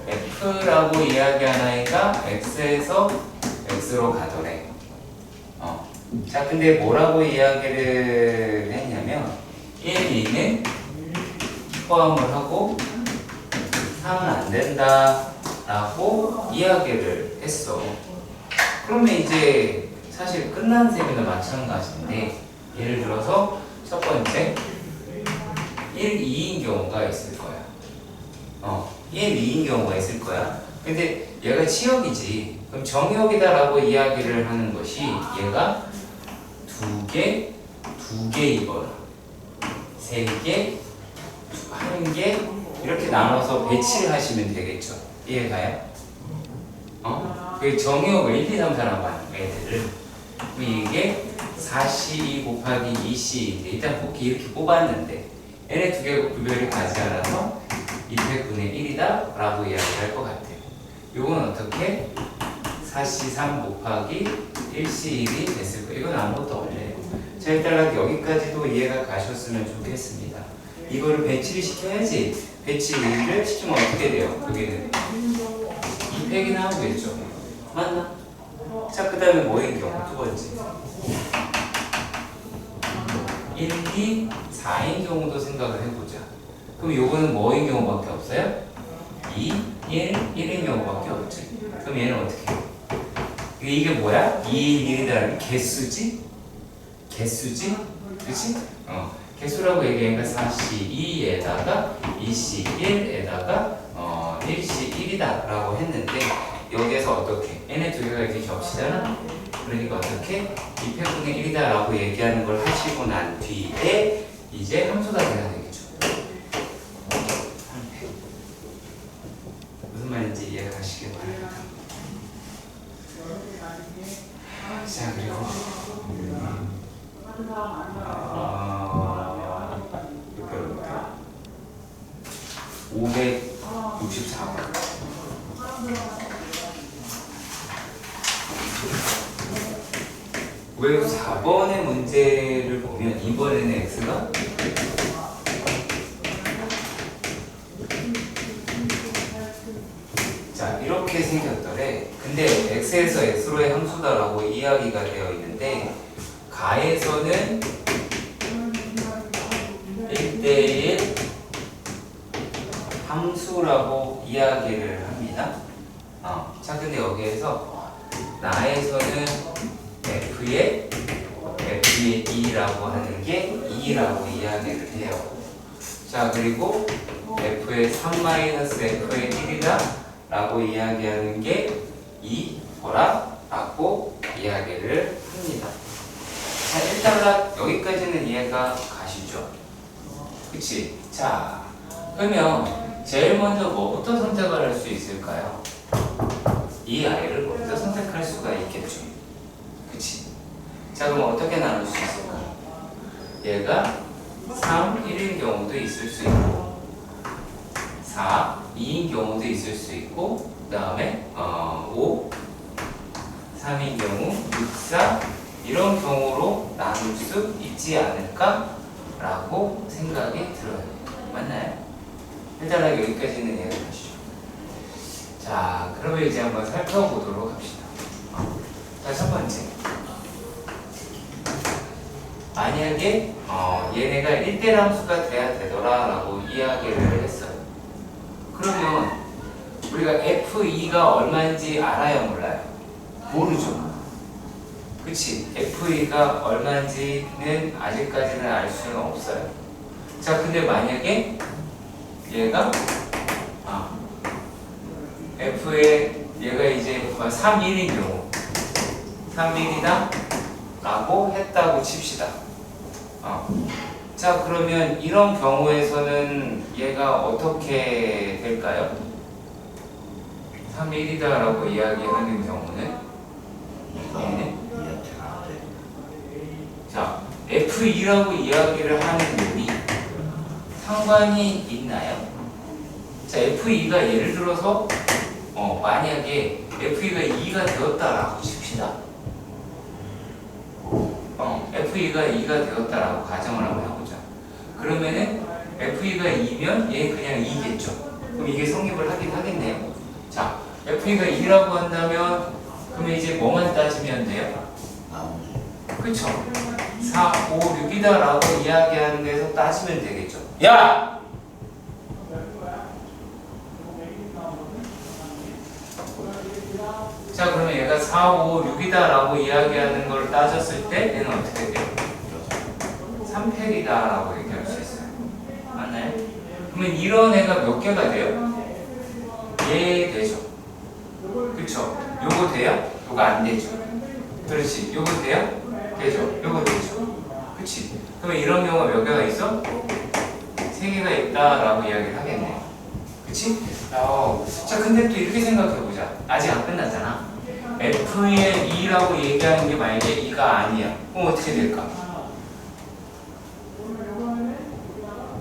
f라고 이야기한 아이가 x에서 x로 가더래. 자, 근데 뭐라고 이야기를 했냐면 1, 2는 포함을 하고 3은 안 된다 라고 이야기를 했어. 그러면 이제 사실 끝난 셈이나 마찬가지인데, 예를 들어서 첫 번째 1, 2인 경우가 있을 거야. 1, 2인 경우가 있을 거야. 근데 얘가 치역이지. 그럼 정역이다라고 이야기를 하는 것이 얘가 2개, 2개이거나 3개, 1개 이렇게 나눠서 배치를 하시면 되겠죠. 이해가요? 그 정역을 1, 2, 3, 4라고 하는 애들을 이게 4C 곱하기 2C인데 일단 뽑기 이렇게 뽑았는데 얘네 2개가 구별이 가지 않아서 200분의 1이다 라고 이야기할 것 같아요. 요건 어떻게? 4C 3 곱하기 1C 1이 됐을 거예요. 이건 아무것도 없네요. 자, 일단 여기까지도 이해가 가셨으면 좋겠습니다. 이거를 배치를 시켜야지. 배치를 시키면 어떻게 돼요? 여기는 2팩이 나오겠죠. 맞나? 자, 그 다음에 뭐인 경우? 두 번째 1, 2, 4인 경우도 생각을 해보자. 그럼 요거는 뭐인 경우밖에 없어요? 2, 1, 1인 경우밖에 없지. 그럼 얘는 어떻게 해요? 이게 뭐야? 2, 1이라는 개수지? 개수지? 그치? 개수라고 얘기하니까 4C 2에다가 2C 1에다가 1C 1이다 라고 했는데 여기에서 어떻게? 얘네 2개가 이렇게 겹치잖아? 그러니까 어떻게? 2팩분의 1이다 라고 얘기하는 걸 하시고 난 뒤에 이제 함수가 돼야 되겠죠. 무슨 말인지 이해가 가시길 바랍니다. 자, 그리고 564번. 왜 4번의 문제를 보면 이번에는 x가 자, 이렇게 생겼더래. 근데 x에서 x로의 함수다라고 이야기가 되어 있는데 가에서는 1대1 함수라고 이야기를 합니다. 자, 근데 여기에서 나에서는 f의 2라고 하는 게 2라고 이야기를 해요. 자, 그리고 f의 3-f의 1이다 라고 이야기하는 게 2거라 라고 이야기를 합니다. 자, 일단 여기까지는 이해가 가시죠? 그치? 자, 그러면 제일 먼저 뭐부터 선택을 할 수 있을까요? 이 아이를 먼저 선택할 수가 있겠죠. 그치? 자, 그럼 어떻게 나눌 수 있을까? 얘가 3, 1인 경우도 있을 수 있고 4, 2인 경우도 있을 수 있고 그 다음에 5, 3인 경우 6, 4 이런 경우로 나눌 수 있지 않을까? 라고 생각이 들어요. 맞나요? 일단 여기까지는 이해를 하시죠. 자, 그러면 이제 한번 살펴보도록 합시다. 자, 첫 번째. 만약에 얘네가 1대 함수가 돼야 되더라라고 이야기를 했어요. 그러면 우리가 F2가 얼마인지 알아요, 몰라요? 모르죠. 그치? F2가 얼마인지는 아직까지는 알 수는 없어요. 자, 근데 만약에 얘가 F에 얘가 이제 3, 1인 경우 3, 1이다 라고 했다고 칩시다. 자, 그러면 이런 경우에서는 얘가 어떻게 될까요? 3, 1이다 라고 이야기하는 경우는 얘는 자, F2라고 이야기를 하는 놈이 상관이 있나요? 자, F2가 예를 들어서 만약에 F2가 2가 되었다라고 칩시다. F2가 2가 되었다라고 가정을 한번 해보자. 그러면은 F2가 2면 얘는 그냥 2겠죠. 그럼 이게 성립을 하긴 하겠네요. 자, F2가 2라고 한다면 그러면 이제 뭐만 따지면 돼요? 그쵸? 4, 5, 6이다 라고 이야기하는 데서 따지면 되겠죠. 야! 자, 그러면 얘가 4, 5, 6이다 라고 이야기하는 걸 따졌을 때 얘는 어떻게 돼요? 3팩이다 라고 얘기할 수 있어요. 맞나요? 그러면 이런 애가 몇 개가 돼요? 얘 되죠. 그쵸? 요거 돼요? 요거 안 되죠. 그렇지. 요거 돼요? 되죠. 요거 되죠. 그치? 그러면 이런 경우가 몇 개가 있어? 3개가 있다라고 이야기를 하겠네요. 그치? 자, 근데 또 이렇게 생각해보자. 아직 안 끝났잖아. F의 2라고 얘기하는 게 만약에 2가 아니야. 그럼 어떻게 될까?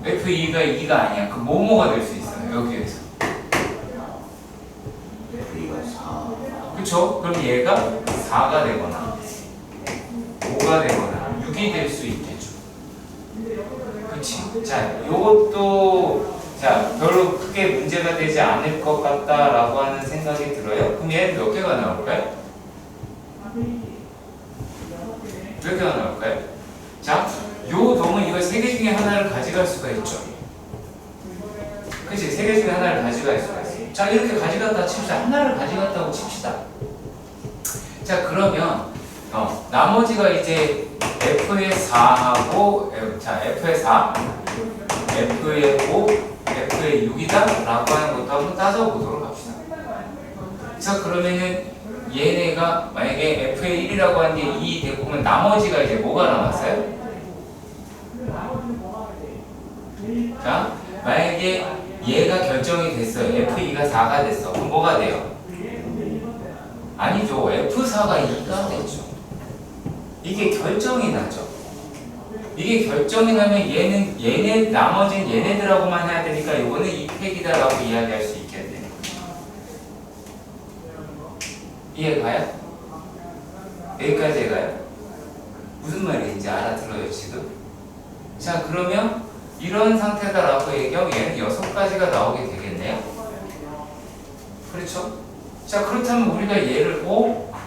F2가 2가 아니야. 그 뭐뭐가 될 수 있어요. 여기에서. F가 4. 그쵸? 그럼 얘가 4가 되거나 5가 되거나 6이 될 수 있겠죠. 그치? 자, 요것도 별로 크게 문제가 되지 않을 것 같다라고 하는 생각이 들어요. 그럼 얘는 몇 개가 나올까요? 몇 개가 나올까요? 자, 요 놈은 이거 3개 중에 하나를 가져갈 수가 있죠. 그치? 3개 중에 하나를 가져갈 수가 있어요. 자, 이렇게 가져갔다 칩시다. 하나를 가져갔다고 칩시다. 자, 그러면 나머지가 이제 F의 4하고 F의 4, F의 5, F의 6이다 라고 하는 것도 한번 따져보도록 합시다. 자, 그러면은 얘네가 만약에 F의 1이라고 하는 게 2 되고 그러면 나머지가 이제 뭐가 남았어요? 자, 만약에 얘가 결정이 됐어요. F2가 4가 됐어. 그럼 뭐가 돼요? 아니죠. F4가 2가 됐죠. 이게 결정이 나죠. 이게 결정이 나면 얘네 나머지는 얘네들하고만 해야 되니까 이거는 2팩이다라고 이야기할 수 있겠네요. 이해가요? 여기까지 해가요? 무슨 말인지 알아들어요 지금? 자, 그러면 이런 상태다라고 얘기하면 얘는 6가지가 나오게 되겠네요. 그렇죠? 자, 그렇다면 우리가 얘를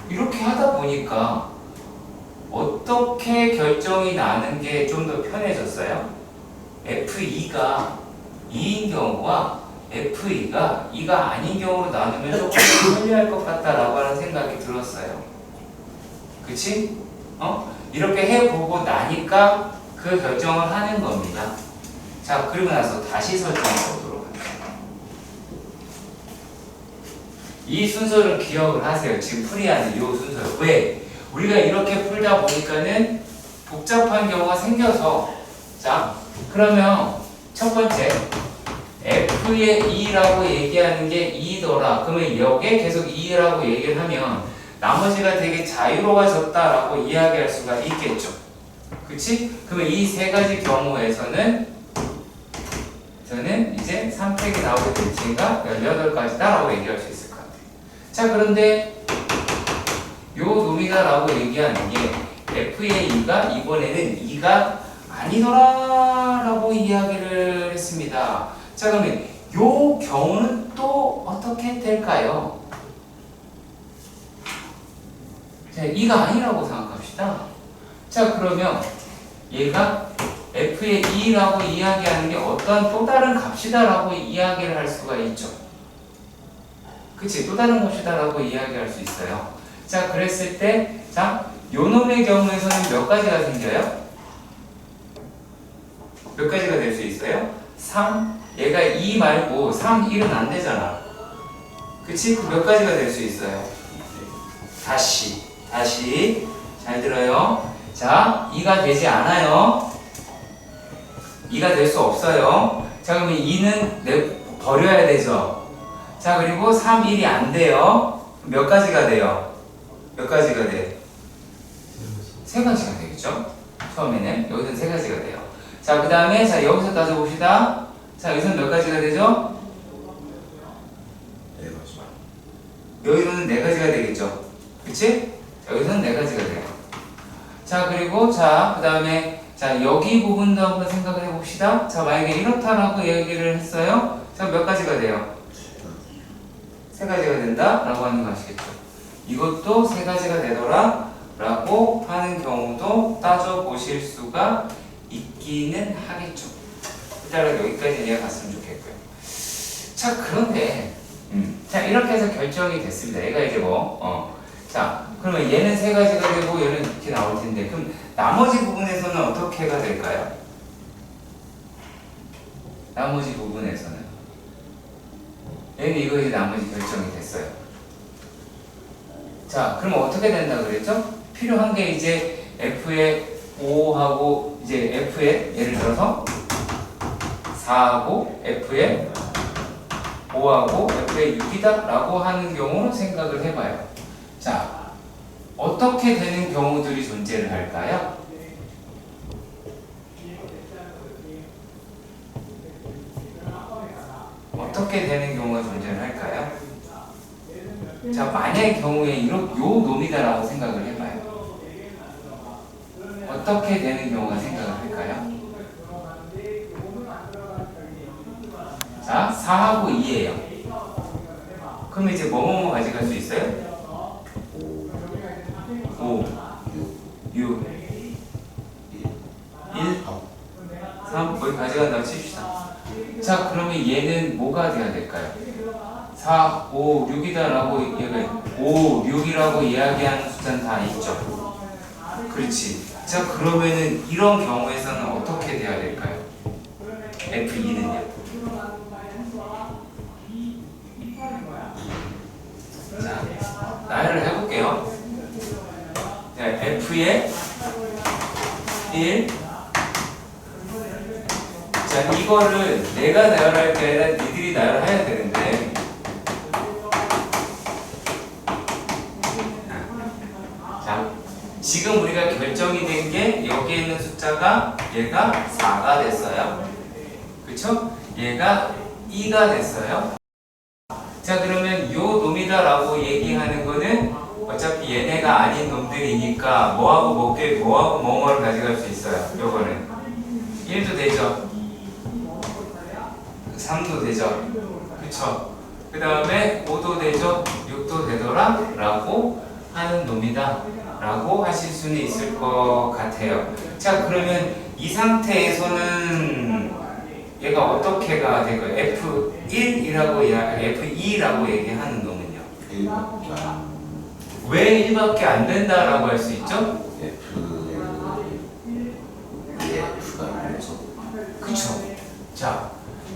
이렇게 하다 보니까 어떻게 결정이 나는 게 좀 더 편해졌어요? F2가 2인 경우와 F2가 2가 아닌 경우로 나누면 조금 더 편리할 것 같다라고 하는 생각이 들었어요. 그치? 이렇게 해보고 나니까 그 결정을 하는 겁니다. 자, 그리고 나서 다시 설정해 보도록 합니다. 이 순서를 기억을 하세요. 지금 풀이하는 이 순서를. 왜? 우리가 이렇게 풀다 보니까는 복잡한 경우가 생겨서, 자, 그러면 첫 번째 F의 2라고 얘기하는 게 2더라. 그러면 여기에 계속 2라고 얘기를 하면 나머지가 되게 자유로워졌다라고 이야기할 수가 있겠죠. 그치? 그러면 이 세 가지 경우에서는 저는 이제 선택이 나오게 될 지가 18가지다라고 얘기할 수 있을 것 같아요. 자, 그런데 요 놈이다라고 얘기하는 게 F의 2가 이번에는 2가 아니더라라고 이야기를 했습니다. 자, 그러면 요 경우는 또 어떻게 될까요? 자, 2가 아니라고 생각합시다. 자, 그러면 얘가 F의 2라고 이야기하는 게 어떤 또 다른 값이다라고 이야기를 할 수가 있죠. 그치? 또 다른 값이다라고 이야기할 수 있어요. 자, 그랬을 때, 자, 요 놈의 경우에서는 몇 가지가 생겨요? 몇 가지가 될 수 있어요? 3, 얘가 2 말고 3, 1은 안 되잖아. 그치? 그 몇 가지가 될 수 있어요? 다시 잘 들어요. 자, 2가 되지 않아요. 2가 될 수 없어요. 자, 그러면 2는 버려야 되죠. 자, 그리고 3, 1이 안 돼요. 몇 가지가 돼요? 몇 가지가 돼? 세 가지가 되겠죠? 처음에는 여기서는 세 가지가 돼요. 자, 그 다음에 자 여기서 따져봅시다. 자, 여기서는 몇 가지가 되죠? 네 가지. 여기서는 네 가지가 되겠죠? 그치? 자, 여기서는 네 가지가 돼요. 자, 그리고 자, 그 다음에 자, 여기 부분도 한번 생각을 해봅시다. 자, 만약에 이렇다라고 얘기를 했어요. 자, 몇 가지가 돼요? 세 가지가 된다? 라고 하는 거 아시겠죠? 이것도 세 가지가 되더라? 라고 하는 경우도 따져보실 수가 있기는 하겠죠. 일단 여기까지 이해가 갔으면 좋겠고요. 자, 그런데 자, 이렇게 해서 결정이 됐습니다. 얘가 이제 자, 그러면 얘는 세 가지가 되고 얘는 이렇게 나올 텐데 그럼 나머지 부분에서는 어떻게가 될까요? 나머지 부분에서는 얘는 이거 이제 나머지 결정이 됐어요. 자, 그럼 어떻게 된다 그랬죠? 필요한 게 이제 F의 5하고 이제 F의 예를 들어서 4하고 F의 5하고 F의 6이다 라고 하는 경우로 생각을 해봐요. 자, 어떻게 되는 경우들이 존재를 할까요? 어떻게 되는 경우가 존재를 할까요? 자, 만약의 경우에 요 놈이다라고 생각을 해봐요. 어떻게 되는 경우가 생각을 할까요? 자, 4하고 2예요. 그럼 이제 뭐뭐뭐 가져갈 수 있어요? 5, 6, 1, 3, 거기 가져간다고 칩시다. 자, 그러면 얘는 뭐가 돼야 될까요? 4, 5, 6이다라고 얘가 5, 6이라고 이야기하는 숫자는 다 있죠. 그렇지. 자, 그러면은 이런 경우에서는 어떻게 돼야 될까요? F2는요? 자, 나열을 해볼게요. 자, F의 1. 자, 이거를 내가 나열할 게 아니라 니들이 나열해야 되는데 자, 지금 우리가 결정이 된 게 여기에 있는 숫자가 얘가 4가 됐어요. 그쵸? 얘가 2가 됐어요. 자, 그러면 요 놈이다라고 얘기하는 거는 어차피 얘네가 아닌 놈들이니까 뭐하고 뭐뭐를 가져갈 수 있어요. 요거는 1도 되죠. 3도 되죠. 그쵸? 그 다음에 5도 되죠. 6도 되더라 라고 하는 놈이다 라고 하실 수는 있을 것 같아요. 자, 그러면 이 상태에서는 얘가 어떻게가 될까요? F1이라고 F2라고 얘기하는 놈은요. 1밖에 왜 1밖에 안 된다라고 할 수 있죠? F가 있어서. 그쵸? 자,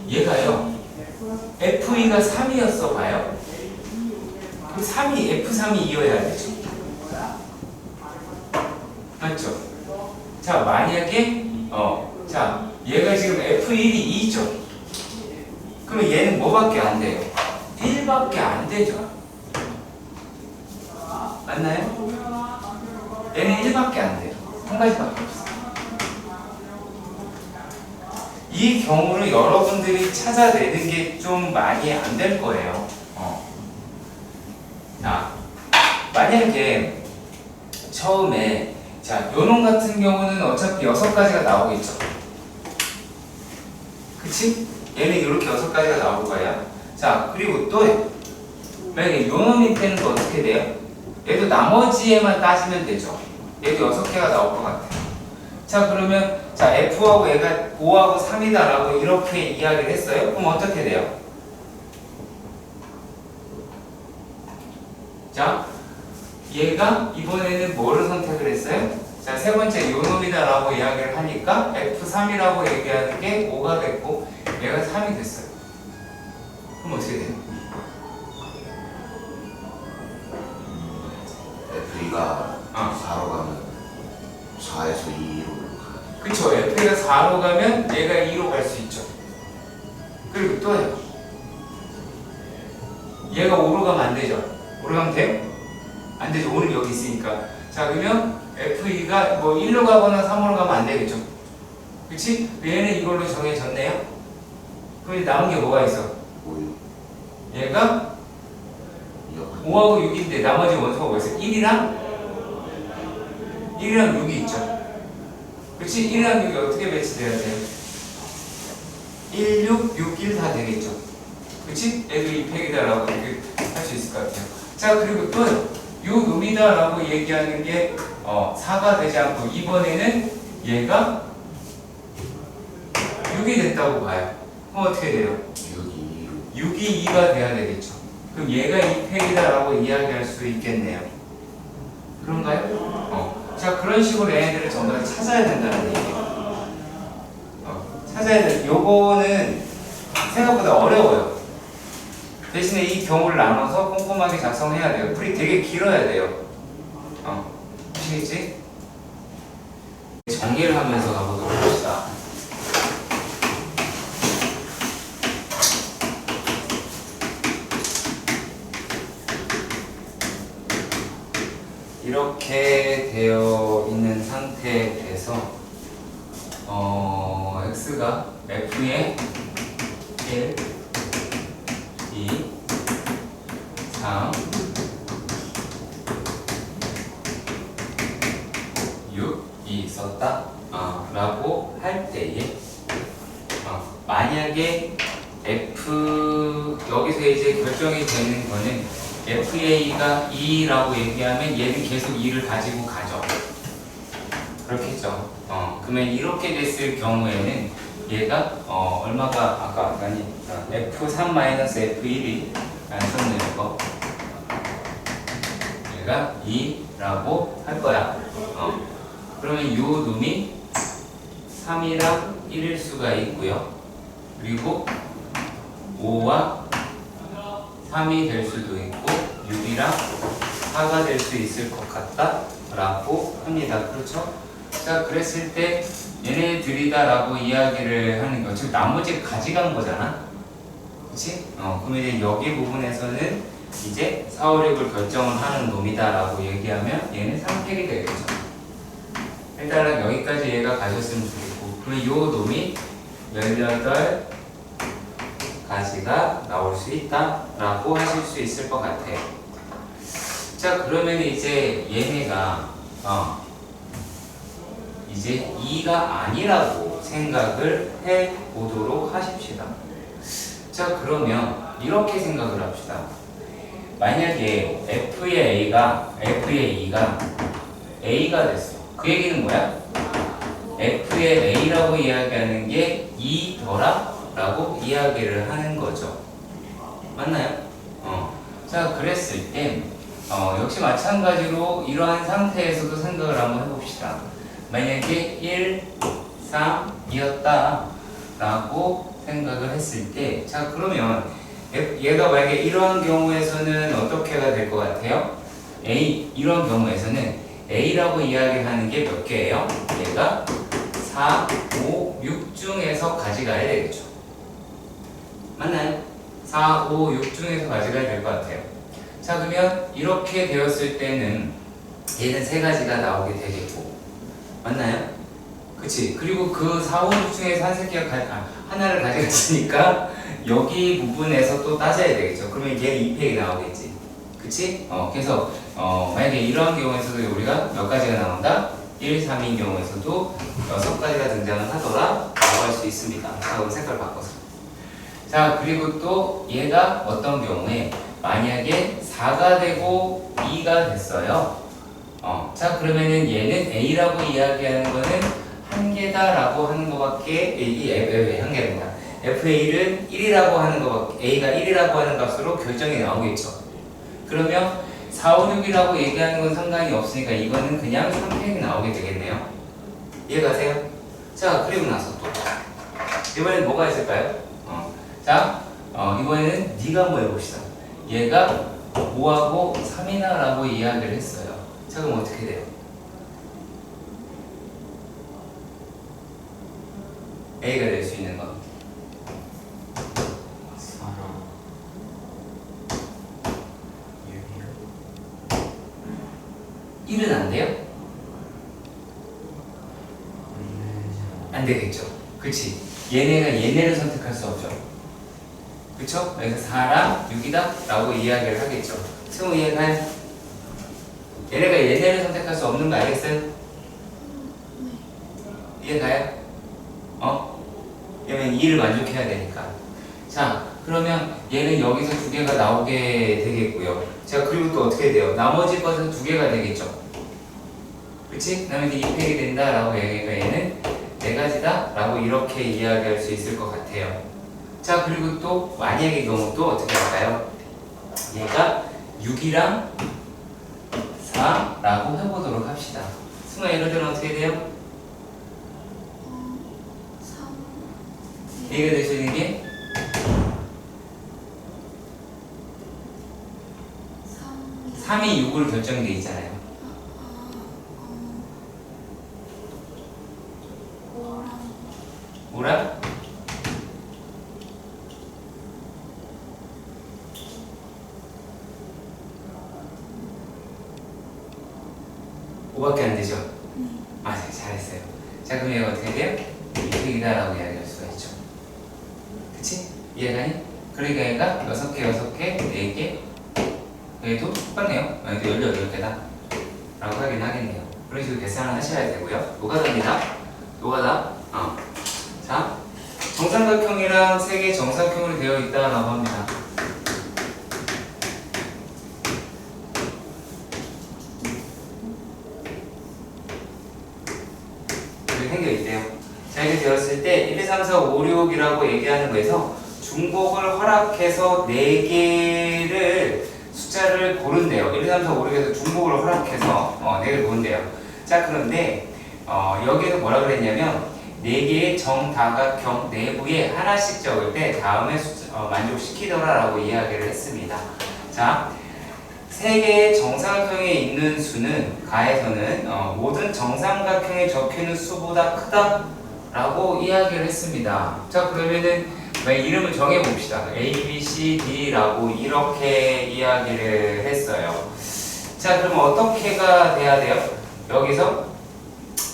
얘가요. F2가 3이었어 봐요. 그럼 3이 F3이어야 되죠. 맞죠? 자, 만약에 자, 얘가 지금 F1이 2죠. 그러면 얘는 뭐밖에 안 돼요? 1밖에 안 되죠. 맞나요? 얘는 1밖에 안 돼요. 한 가지밖에 없어요. 이 경우를 여러분들이 찾아내는 게 좀 많이 안 될 거예요. 자, 만약에 처음에 자, 요놈 같은 경우는 어차피 6가지가 나오겠죠. 그치? 얘는 이렇게 6가지가 나올 거야. 자, 그리고 또 만약에 요놈일 때는 또 어떻게 돼요? 얘도 나머지에만 따지면 되죠. 얘도 6개가 나올 것 같아요. 자, 그러면 자, F하고 얘가 5하고 3이다라고 이렇게 이야기를 했어요. 그럼 어떻게 돼요? 자, 얘가 이번에는 뭐를 선택을 했어요? 자, 세 번째 요놈이다라고 이야기를 하니까 F3이라고 얘기하는 게 5가 됐고 얘가 3이 됐어요. 그럼 어떻게 돼요? F가 4로 가면 4에서 2로 그쵸. F가 4로 가면 얘가 2로 갈 수 있죠. 그리고 또요. 얘가 5로 가면 안 되죠. 5로 가면 돼요? 안 되죠. 5는 여기 있으니까. 자, 그러면 F2가 뭐 1로 가거나 3으로 가면 안 되겠죠. 그치? 얘는 이걸로 정해졌네요. 그럼 이제 남은 게 뭐가 있어? 5, 얘가 6, 5하고 6인데 나머지 원소가 뭐 있어요? 1이랑 6이 있죠. 그치? 1이랑 6이 어떻게 배치돼야 돼요? 1, 6, 6, 1 다 되겠죠. 그치? 얘도 2팩이다라고 이렇게 할 수 있을 것 같아요. 자, 그리고 또 요 놈이다라고 얘기하는 게 4가 되지 않고 이번에는 얘가 6이 됐다고 봐요. 그럼 어떻게 돼요? 6, 2, 6이 2가 돼야 되겠죠. 그럼 얘가 2팩이다라고 이야기할 수 있겠네요. 그런가요? 자, 그런 식으로 얘네들을 전부 다 찾아야 된다는 얘기예요. 찾아야 돼. 요거는 생각보다 어려워요. 대신에 이 경우를 나눠서 꼼꼼하게 작성해야 돼요. 풀이 되게 길어야 돼요. 아시겠지? 정리를 하면서 가보도록 합시다. 이렇게 되어 있는 상태에서 x가 f의 1, 2, 3, 6이 있었다 라고 할 때에 만약에 f 여기서 이제 결정이 되는 거는 FA가 2라고 얘기하면 얘는 계속 2를 가지고 가죠. 그렇겠죠. 그러면 이렇게 됐을 경우에는 얘가 얼마가 아까 아니 F3-F1이 안 썼네요. 이거 얘가 2라고 할 거야. 그러면 이 놈이 3이랑 1일 수가 있고요. 그리고 5와 3이 될 수도 있고 6이랑 4가 될 수 있을 것 같다 라고 합니다. 그렇죠? 자, 그랬을 때 얘네들이다 라고 이야기를 하는 거 지금 나머지 가져간 거잖아. 그치? 그럼 이제 여기 부분에서는 이제 4, 5, 6을 결정을 하는 놈이다 라고 얘기하면 얘는 3팩이 되겠죠. 일단은 여기까지 얘가 가셨으면 좋겠고, 그러면 요 놈이 18가지가 나올 수 있다 라고 하실 수 있을 것 같아요. 자, 그러면 이제 얘네가 이제 2가 아니라고 생각을 해 보도록 하십시다. 자, 그러면 이렇게 생각을 합시다. 만약에 F의 2가 A가 됐어. 그 얘기는 뭐야? F의 A라고 이야기하는 게 2더라 라고 이야기를 하는 거죠. 맞나요? 자, 그랬을 때 역시 마찬가지로 이러한 상태에서도 생각을 한번 해봅시다. 만약에 1, 3이었다 라고 생각을 했을 때, 자, 그러면 얘가 만약에 이러한 경우에서는 어떻게가 될 것 같아요? 이런 경우에서는 A라고 이야기하는 게 몇 개예요? 얘가 4, 5, 6 중에서 가져가야 되겠죠. 맞나요? 4, 5, 6 중에서 가져가야 될 것 같아요. 자, 그러면 이렇게 되었을 때는 얘는 3가지가 나오게 되겠고, 맞나요? 그치? 그리고 그 4, 5, 6 중에서 하나를 가져갔으니까 여기 부분에서 또 따져야 되겠죠. 그러면 얘는 2팩이 나오겠지. 그치? 그래서 만약에 이러한 경우에서도 우리가 몇 가지가 나온다? 1, 3인 경우에서도 6가지가 등장을 하더라 라고 할 수 있습니다. 자, 그럼 색깔 바꿔서. 자, 그리고 또 얘가 어떤 경우에 만약에 4가 되고 2가 됐어요. 자, 그러면은 얘는 A라고 이야기하는 거는 한 개다라고 하는 것밖에 한 개입니다. FA는 1이라고 하는 것밖에 A가 1이라고 하는 값으로 결정이 나오겠죠. 그러면 4, 5, 6이라고 얘기하는 건 상관이 없으니까 이거는 그냥 3팩이 나오게 되겠네요. 이해가세요? 자, 그리고 나서 또 이번엔 뭐가 있을까요? 자, 이번에는 네가 한번 해봅시다. 얘가 5하고 3이나 라고 이야기를 했어요. 자, 그럼 어떻게 돼요? A가 될 수 있는 건 1은 안 돼요? 안 되겠죠. 그치? 얘네가 얘네를 선택할 수 없죠. 그쵸? 그래서 4랑 6이다 라고 이야기를 하겠죠. 승우 이해가요? 얘네가 얘네를 선택할 수 없는 거 알겠어요? 이해가요? 얘는 2를 만족해야 되니까. 자, 그러면 얘는 여기서 2개가 나오게 되겠고요. 자, 그리고 또 어떻게 돼요? 나머지 것은 2개가 되겠죠. 그치? 그 다음에 이제 2팩이 된다 라고 얘기하니까 얘는 4가지다 라고 이렇게 이야기할 수 있을 것 같아요. 자, 그리고 또 만약의 경우 또 어떻게 할까요? 얘가 6이랑 4라고 해보도록 합시다. 승아, 이럴 때는 어떻게 돼요? 3 A가 될 수 있는 게 3이 6으로 결정돼 있잖아요. 5랑 5밖에 안 되죠? 맞아요. 잘했어요. 자, 그럼 얘가 어떻게 돼요? 2팩이다 라고 이야기할 수가 있죠. 그치? 이해가니? 그러니까 얘가 6개, 6개, 4개 얘도 똑같네요. 얘도 18개다 라고 하긴 하겠네요. 그런 식으로 계산을 하셔야 되고요. 노가다입니다. 노가다. 자, 정삼각형이랑 3개 정사각형으로 되어 있다라고 합니다. 이렇게 생겨 있대요. 자, 이렇게 되었을 때 1, 2, 3, 4, 5, 6이라고 얘기하는 거에서 중복을 허락해서 4개를 숫자를 고른대요. 1, 2, 3, 4, 5, 6에서 중복을 허락해서 4개를 고른대요. 자, 그런데 여기서 뭐라 그랬냐면 4개의 정다각형 내부에 하나씩 적을 때 다음에 만족시키더라 라고 이야기를 했습니다. 자, 3개의 정삼각형에 있는 수는 가에서는 모든 정삼각형에 적혀있는 수보다 크다 라고 이야기를 했습니다. 자, 그러면은 이름을 정해봅시다. A, B, C, D 라고 이렇게 이야기를 했어요. 자, 그럼 어떻게가 돼야 돼요? 여기서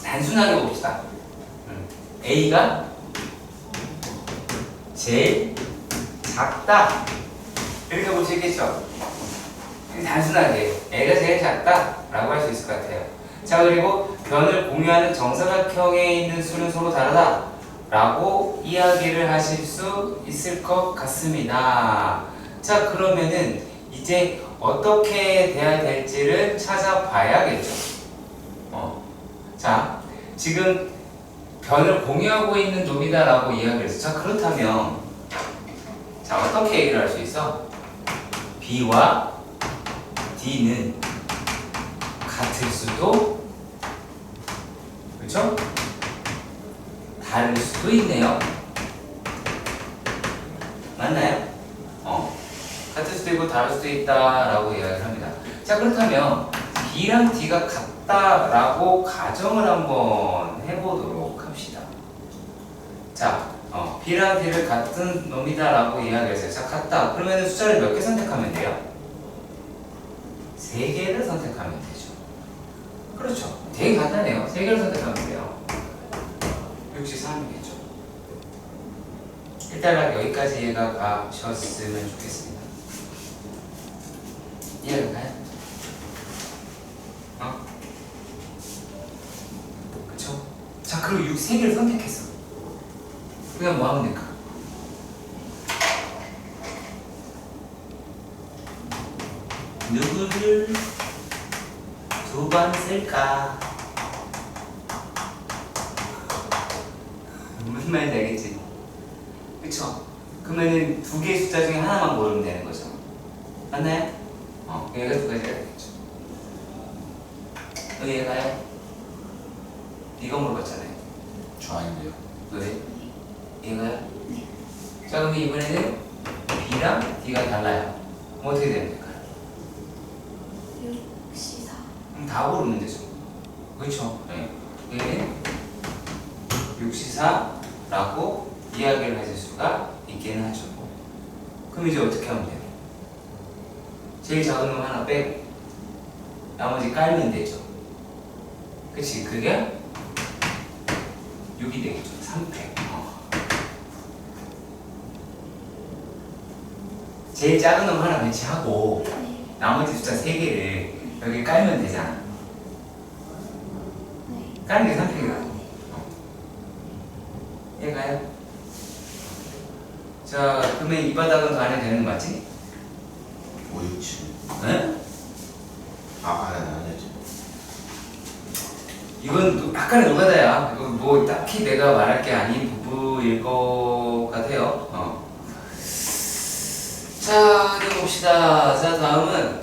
단순하게 봅시다. A가 제일 작다 이렇게 볼 수 있겠죠? 단순하게 A가 제일 작다 라고 할 수 있을 것 같아요. 자, 그리고 변을 공유하는 정사각형에 있는 수는 서로 다르다 라고 이야기를 하실 수 있을 것 같습니다. 자, 그러면은 이제 어떻게 돼야 될지를 찾아봐야겠죠. 자, 지금 변을 공유하고 있는 놈이다 라고 이야기를 했어. 자, 그렇다면 자, 어떻게 얘기를 할 수 있어? B와 D는 같을 수도, 그렇죠? 다를 수도 있네요. 맞나요? 같을 수도 있고 다를 수도 있다라고 이야기를 합니다. 자, 그렇다면 B랑 D가 같다라고 가정을 한번 해보도록 합시다. 자, B랑 D를 같은 놈이다라고 이야기했어요. 자, 같다. 그러면 숫자를 몇 개 선택하면 돼요? 3개를 선택하면 되죠. 그렇죠. 되게 간단해요. 3개를 선택하면 돼요. 일단락 여기까지 이해가 가셨으면 좋겠습니다. 이해가 가요? 그쵸? 자, 그리고 6 3개를 선택했어. 그냥 뭐 하면 될까? 누구를 두 번 쓸까? 무슨 말인지 알겠지? 그쵸? 그러면은 두 개의 숫자 중에 하나만 고르면 되는 거죠. 맞나요? 얘가 두 가지가 되겠죠. 너 얘가요? 이거 물어봤잖아요. 저 아닌데요. 너네? 얘가요? 자, 그럼 이번에는 B랑 D가 달라요. 그럼 어떻게 되면 될까요? 6, 4. 다 고르면 되죠. 그렇죠? 네. 얘는 6시사라고 이야기를 하실 수가 있기는 하죠. 그럼 이제 어떻게 하면 돼요? 제일 작은 놈 하나 빼고 나머지 깔면 되죠. 그치? 그게 6이 되겠죠. 3패. 제일 작은 놈 하나 배치하고 네. 나머지 숫자 3개를 여기 깔면 되잖아. 네. 깔는 게 3패가. 얘가요? 자, 그러면 이 바닥은 더 안 해도 되는 거 맞지? 5, 6, 7. 네? 안 해야지. 이건 약간의 노가다야. 이거 뭐 딱히 내가 말할 게 아닌 부분일 것 같아요. 자, 이제 봅시다. 자, 다음은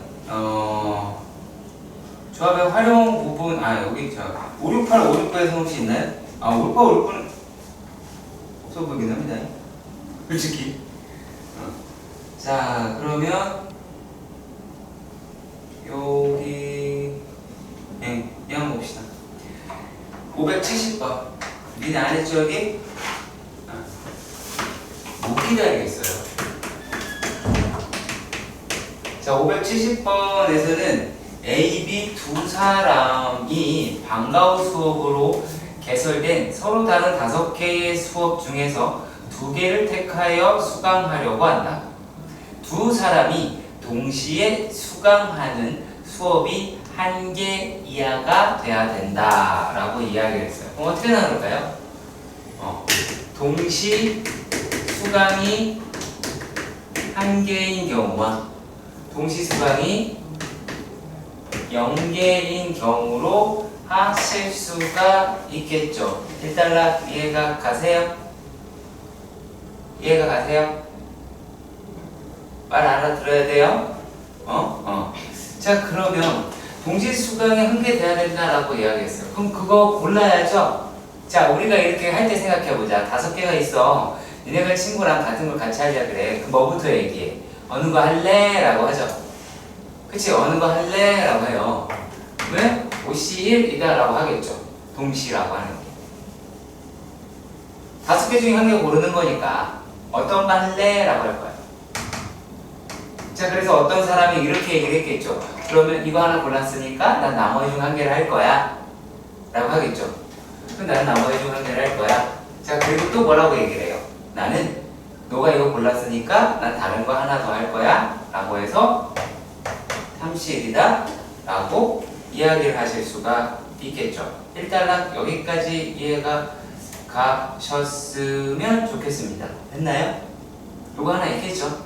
조합의 활용 부분. 여기 5, 6, 8, 5, 6에서 혹시 있나요? 5, 6, 8, 5, 6은 없어 보이긴 합니다. 솔직히. 자, 그러면 여기 이 한번 봅시다. 570번. 니네 안 했죠, 여기? 못 기다리겠어요. 자, 570번에서는 A, B 두 사람이 방과후 수업으로 개설된 서로 다른 5개의 수업 중에서 2개를 택하여 수강하려고 한다. 두 사람이 동시에 수강하는 수업이 1개 이하가 돼야 된다 라고 이야기를 했어요. 그럼 어떻게 나눌까요? 동시 수강이 1개인 경우와 동시 수강이 0개인 경우로 하실 수가 있겠죠. 일단락 이해가 가세요? 이해가 가세요? 말 알아들어야 돼요? 자, 그러면 동시 수강이 1개 돼야 된다라고 이야기했어요. 그럼 그거 골라야죠? 자, 우리가 이렇게 할 때 생각해보자. 5개가 있어. 니네가 친구랑 같은 걸 같이 하자 그래. 그럼 뭐부터 얘기해? 어느 거 할래? 라고 하죠. 그치? 어느 거 할래? 라고 해요. 왜? 5C1이다 라고 하겠죠. 동시라고 하는 게. 5개 중에 1개 고르는 거니까 어떤 거 할래? 라고 할 거야. 자, 그래서 어떤 사람이 이렇게 얘기를 했겠죠. 그러면 이거 하나 골랐으니까 난 나머지 중 1개를 할 거야 라고 하겠죠. 그럼 나는 나머지 중 1개를 할 거야. 자, 그리고 또 뭐라고 얘기를 해요? 나는 너가 이거 골랐으니까 난 다른 거 하나 더 할 거야 라고 해서 3C1이다 라고 이야기를 하실 수가 있겠죠. 일단락 여기까지 이해가 가셨으면 좋겠습니다. 됐나요? 요거 하나 있겠죠?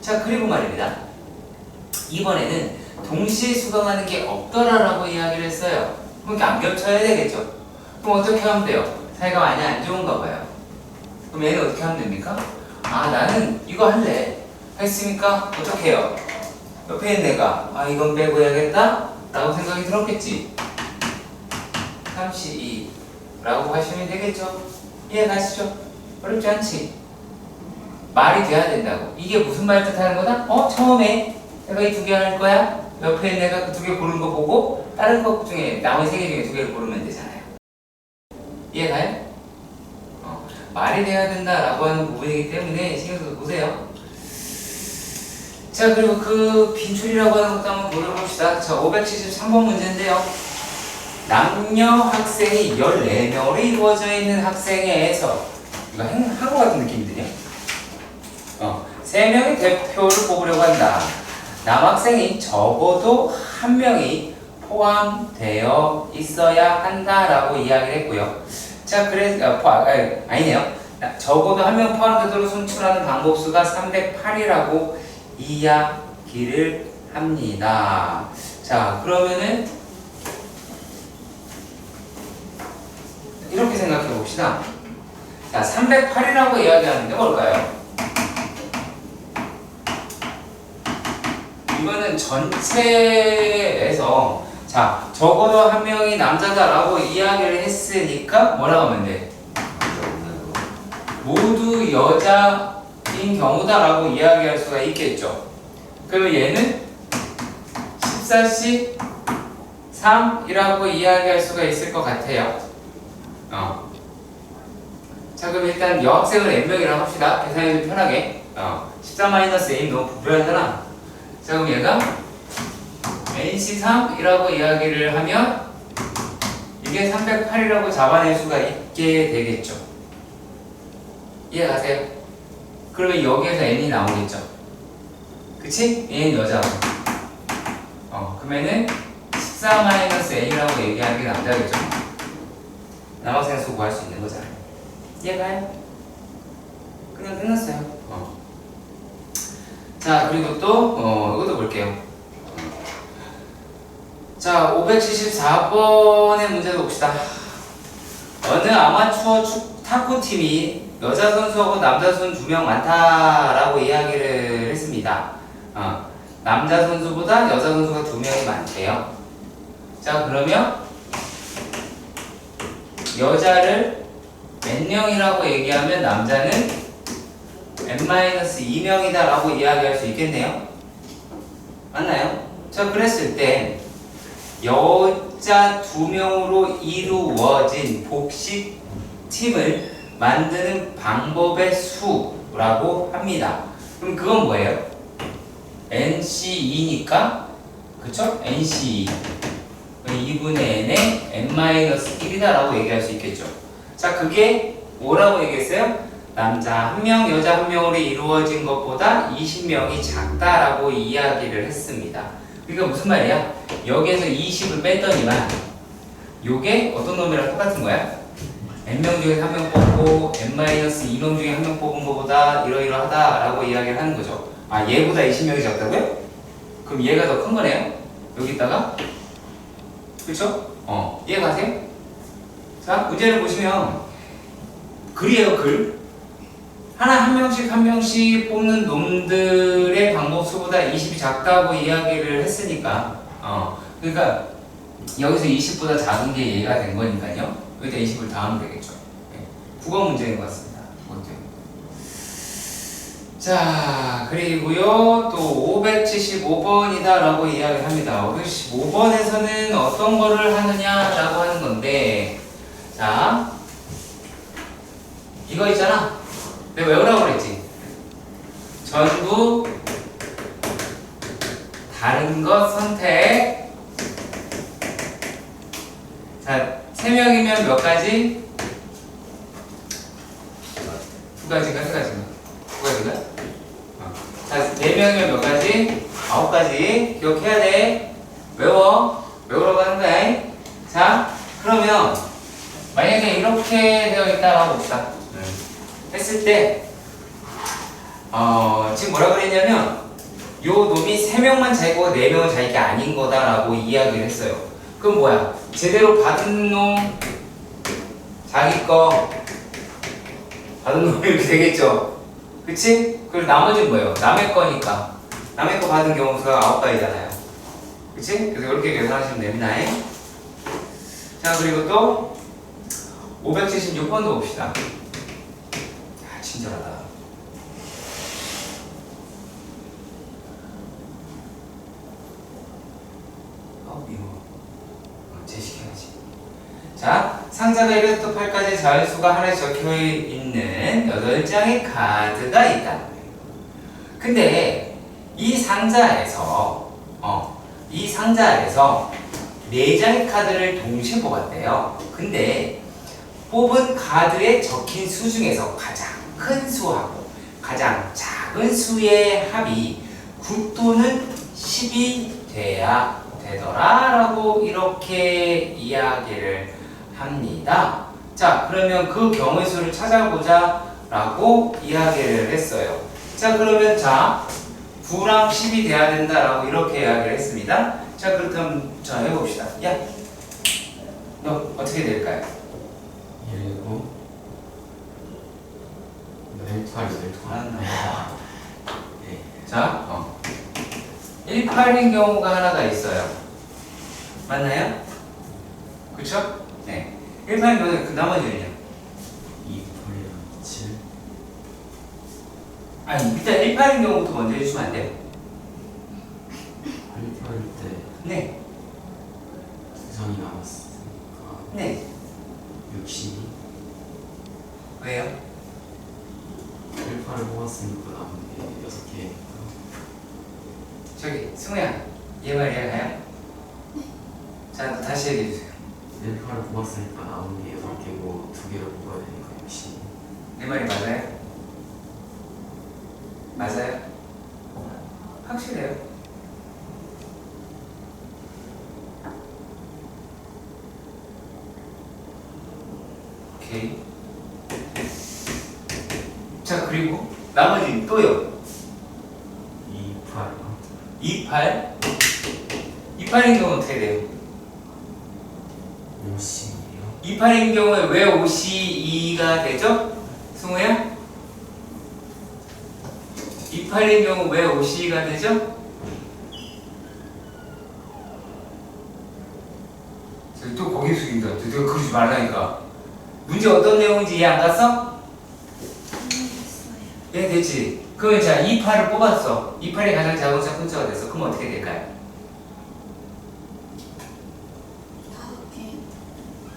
자, 그리고 말입니다. 이번에는 동시에 수강하는 게 없더라라고 이야기를 했어요. 그러니까 안 겹쳐야 되겠죠. 그럼 어떻게 하면 돼요? 사이가 많이 안 좋은가 봐요. 그럼 얘는 어떻게 하면 됩니까? 나는 이거 할래 했으니까 어떻게 해요? 옆에 있는 애가 이건 빼고 해야겠다 라고 생각이 들었겠지. 3C2 라고 하시면 되겠죠. 이해 가시죠? 어렵지 않지? 말이 돼야 된다고. 이게 무슨 말 뜻하는 거다? 처음에 내가 이 2개 할 거야. 옆에 내가 그 2개 고른 거 보고 다른 것 중에 나머지 3개 중에 2개를 고르면 되잖아요. 이해가요? 말이 돼야 된다라고 하는 부분이기 때문에 신경 써서 보세요. 자, 그리고 그 빈출이라고 하는 것도 한번 보여봅시다. 자, 573번 문제인데요. 남녀 학생이 14명으로 이루어져 있는 학생회에서 이거 한 거 같은 느낌이 드냐? 3명의 대표를 뽑으려고 한다. 남학생이 적어도 1명이 포함되어 있어야 한다라고 이야기를 했고요. 자, 아니네요. 적어도 1명 포함되도록 선출하는 방법수가 308이라고 이야기를 합니다. 자, 그러면은 이렇게 생각해 봅시다. 자, 308이라고 이야기하는데 뭘까요? 이거는 전체에서 자, 적어도 1명이 남자다라고 이야기를 했으니까 뭐라고 하면 돼? 모두 여자인 경우다라고 이야기할 수가 있겠죠. 그러면 얘는 14씩 3이라고 이야기할 수가 있을 것 같아요. 자, 그럼 일단 여학생을 n명이라고 합시다. 계산이 좀 편하게. 14-a 너무 불편하잖아. 자, 그럼 얘가 nc3이라고 이야기를 하면 이게 308이라고 잡아낼 수가 있게 되겠죠. 이해가세요? 그러면 여기에서 n이 나오겠죠. 그치? 얘는 여자고. 그러면은 14-n이라고 얘기하는 게 남자겠죠. 남학생 수 구할 수 있는 거잖아요. 이해가요? 그냥 끝났어요. 자, 그리고 또 이것도 볼게요. 자, 574번의 문제도 봅시다. 어느 아마추어 탁구팀이 여자 선수하고 남자 선수 2명 많다라고 이야기를 했습니다. 남자 선수보다 여자 선수가 2명이 많대요. 자, 그러면 여자를 n명이라고 얘기하면 남자는 n-2명이다 라고 이야기할 수 있겠네요. 맞나요? 자, 그랬을 때 여자 2명으로 이루어진 복식 팀을 만드는 방법의 수라고 합니다. 그럼 그건 뭐예요? NC2니까 그쵸? NC2 2분의 n에 n-1이다 라고 얘기할 수 있겠죠. 자, 그게 뭐라고 얘기했어요? 남자 1명, 여자 1명으로 이루어진 것보다 20명이 작다라고 이야기를 했습니다. 그러니까 무슨 말이야? 여기에서 20을 뺐더니만 요게 어떤 놈이랑 똑같은 거야? n명 중에 1명 뽑고 n-2명 중에 1명 뽑은 것보다 이러이러하다라고 이야기를 하는 거죠. 아, 얘보다 20명이 작다고요? 그럼 얘가 더 큰 거네요? 여기다가 그쵸? 이해가세요? 자, 문제를 보시면 글이에요, 글. 한 명씩 뽑는 놈들의 방법수보다 20이 작다고 이야기를 했으니까 그러니까 여기서 20보다 작은 게 얘가 된 거니까요. 여기다 20을 더하면 되겠죠. 국어 문제인 것 같습니다. 자, 그리고요 또 575번이다 라고 이야기를 합니다. 575번에서는 어떤 거를 하느냐 라고 하는 건데, 자, 이거 있잖아. 내가 외우라고 그랬지. 전부 다른 것 선택. 자, 3명이면 몇 가지? 2가지인가 3가지인가? 2가지인가? 자, 4명이면 몇 가지? 9가지. 기억해야 돼. 외우라고 하는 거야. 자, 그러면 만약에 이렇게 되어 있다라고 봅시다. 했을 때 지금 뭐라 그랬냐면 요 놈이 3명만 자기고 4명은 자기 게 아닌 거다라고 이야기를 했어요. 그럼 뭐야? 제대로 받은 놈 자기 거 받은 놈이 이렇게 되겠죠. 그치? 그리고 나머지는 뭐예요? 남의 거니까 남의 거 받은 경우 수가 9가지잖아요. 그치? 그래서 이렇게 계산하시면 됩니다. 자, 그리고 또 576번도 봅시다. 친절하다. 미워. 제시켜야지. 자, 상자가 1에서부터 8까지 자연수가 하나에 적혀있는 8장의 카드가 있다. 근데 이 상자에서 4장의 카드를 동시에 뽑았대요. 근데 뽑은 카드에 적힌 수 중에서 가장 큰 수하고 가장 작은 수의 합이 9 또는 10이 돼야 되더라 라고 이렇게 이야기를 합니다. 자, 그러면 그 경우의 수를 찾아보자 라고 이야기를 했어요. 자, 그러면 자 9랑 10이 돼야 된다라고 이렇게 이야기를 했습니다. 자, 그렇다면 자 해봅시다. 야, 너 어떻게 될까요? 19 18 자, 18인 경우가 하나가 있어요. 맞나요? 그쵸? 네. 18인 경우는 그 나머지는요? 28이랑 7 아니, 일단 18인 경우부터 먼저 해주시면 안 돼요? 18일 때 네. 2장이 남았으니까 네. 62 왜요? 18을 뽑았으니까 남은 게 6개니까 저기, 승우야. 얘말 이해가요? 자, 또 다시 얘기해주세요. 18을 뽑았으니까 남은 게 6개고 2개를 뽑아야 되니까 60 내 말이 맞아요? 맞아요? 확실해요? 오케이. 자, 그리고 나머지 또요. 28 28. 28인 경우 어떻게 돼요? 50이요 28인 경우에 왜 52가 되죠? 승우야? 28인 경우 왜 52가 되죠? 또 고개 숙인다. 내가 그러지 말라니까. 문제 어떤 내용인지 이해 안 갔어? 이해했어요. 예, 됐지. 그러면 자, 28을 뽑았어. 28이 가장 작은 숫자가 됐어. 그럼 어떻게 될까요? 5개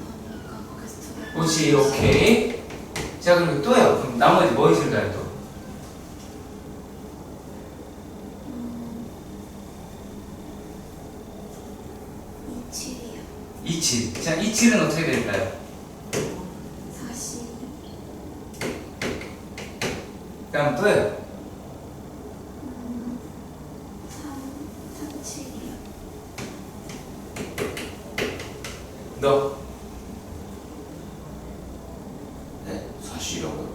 나오니까 거기서 2개. 그렇지, 오케이. 자, 그리고 또요. 그럼 나머지 뭐 있을까요, 또? 27이요. 27. 자, 27은 어떻게 될까요? 40. 그 다음 또요. 37이요. 너. 네? 40이라고요?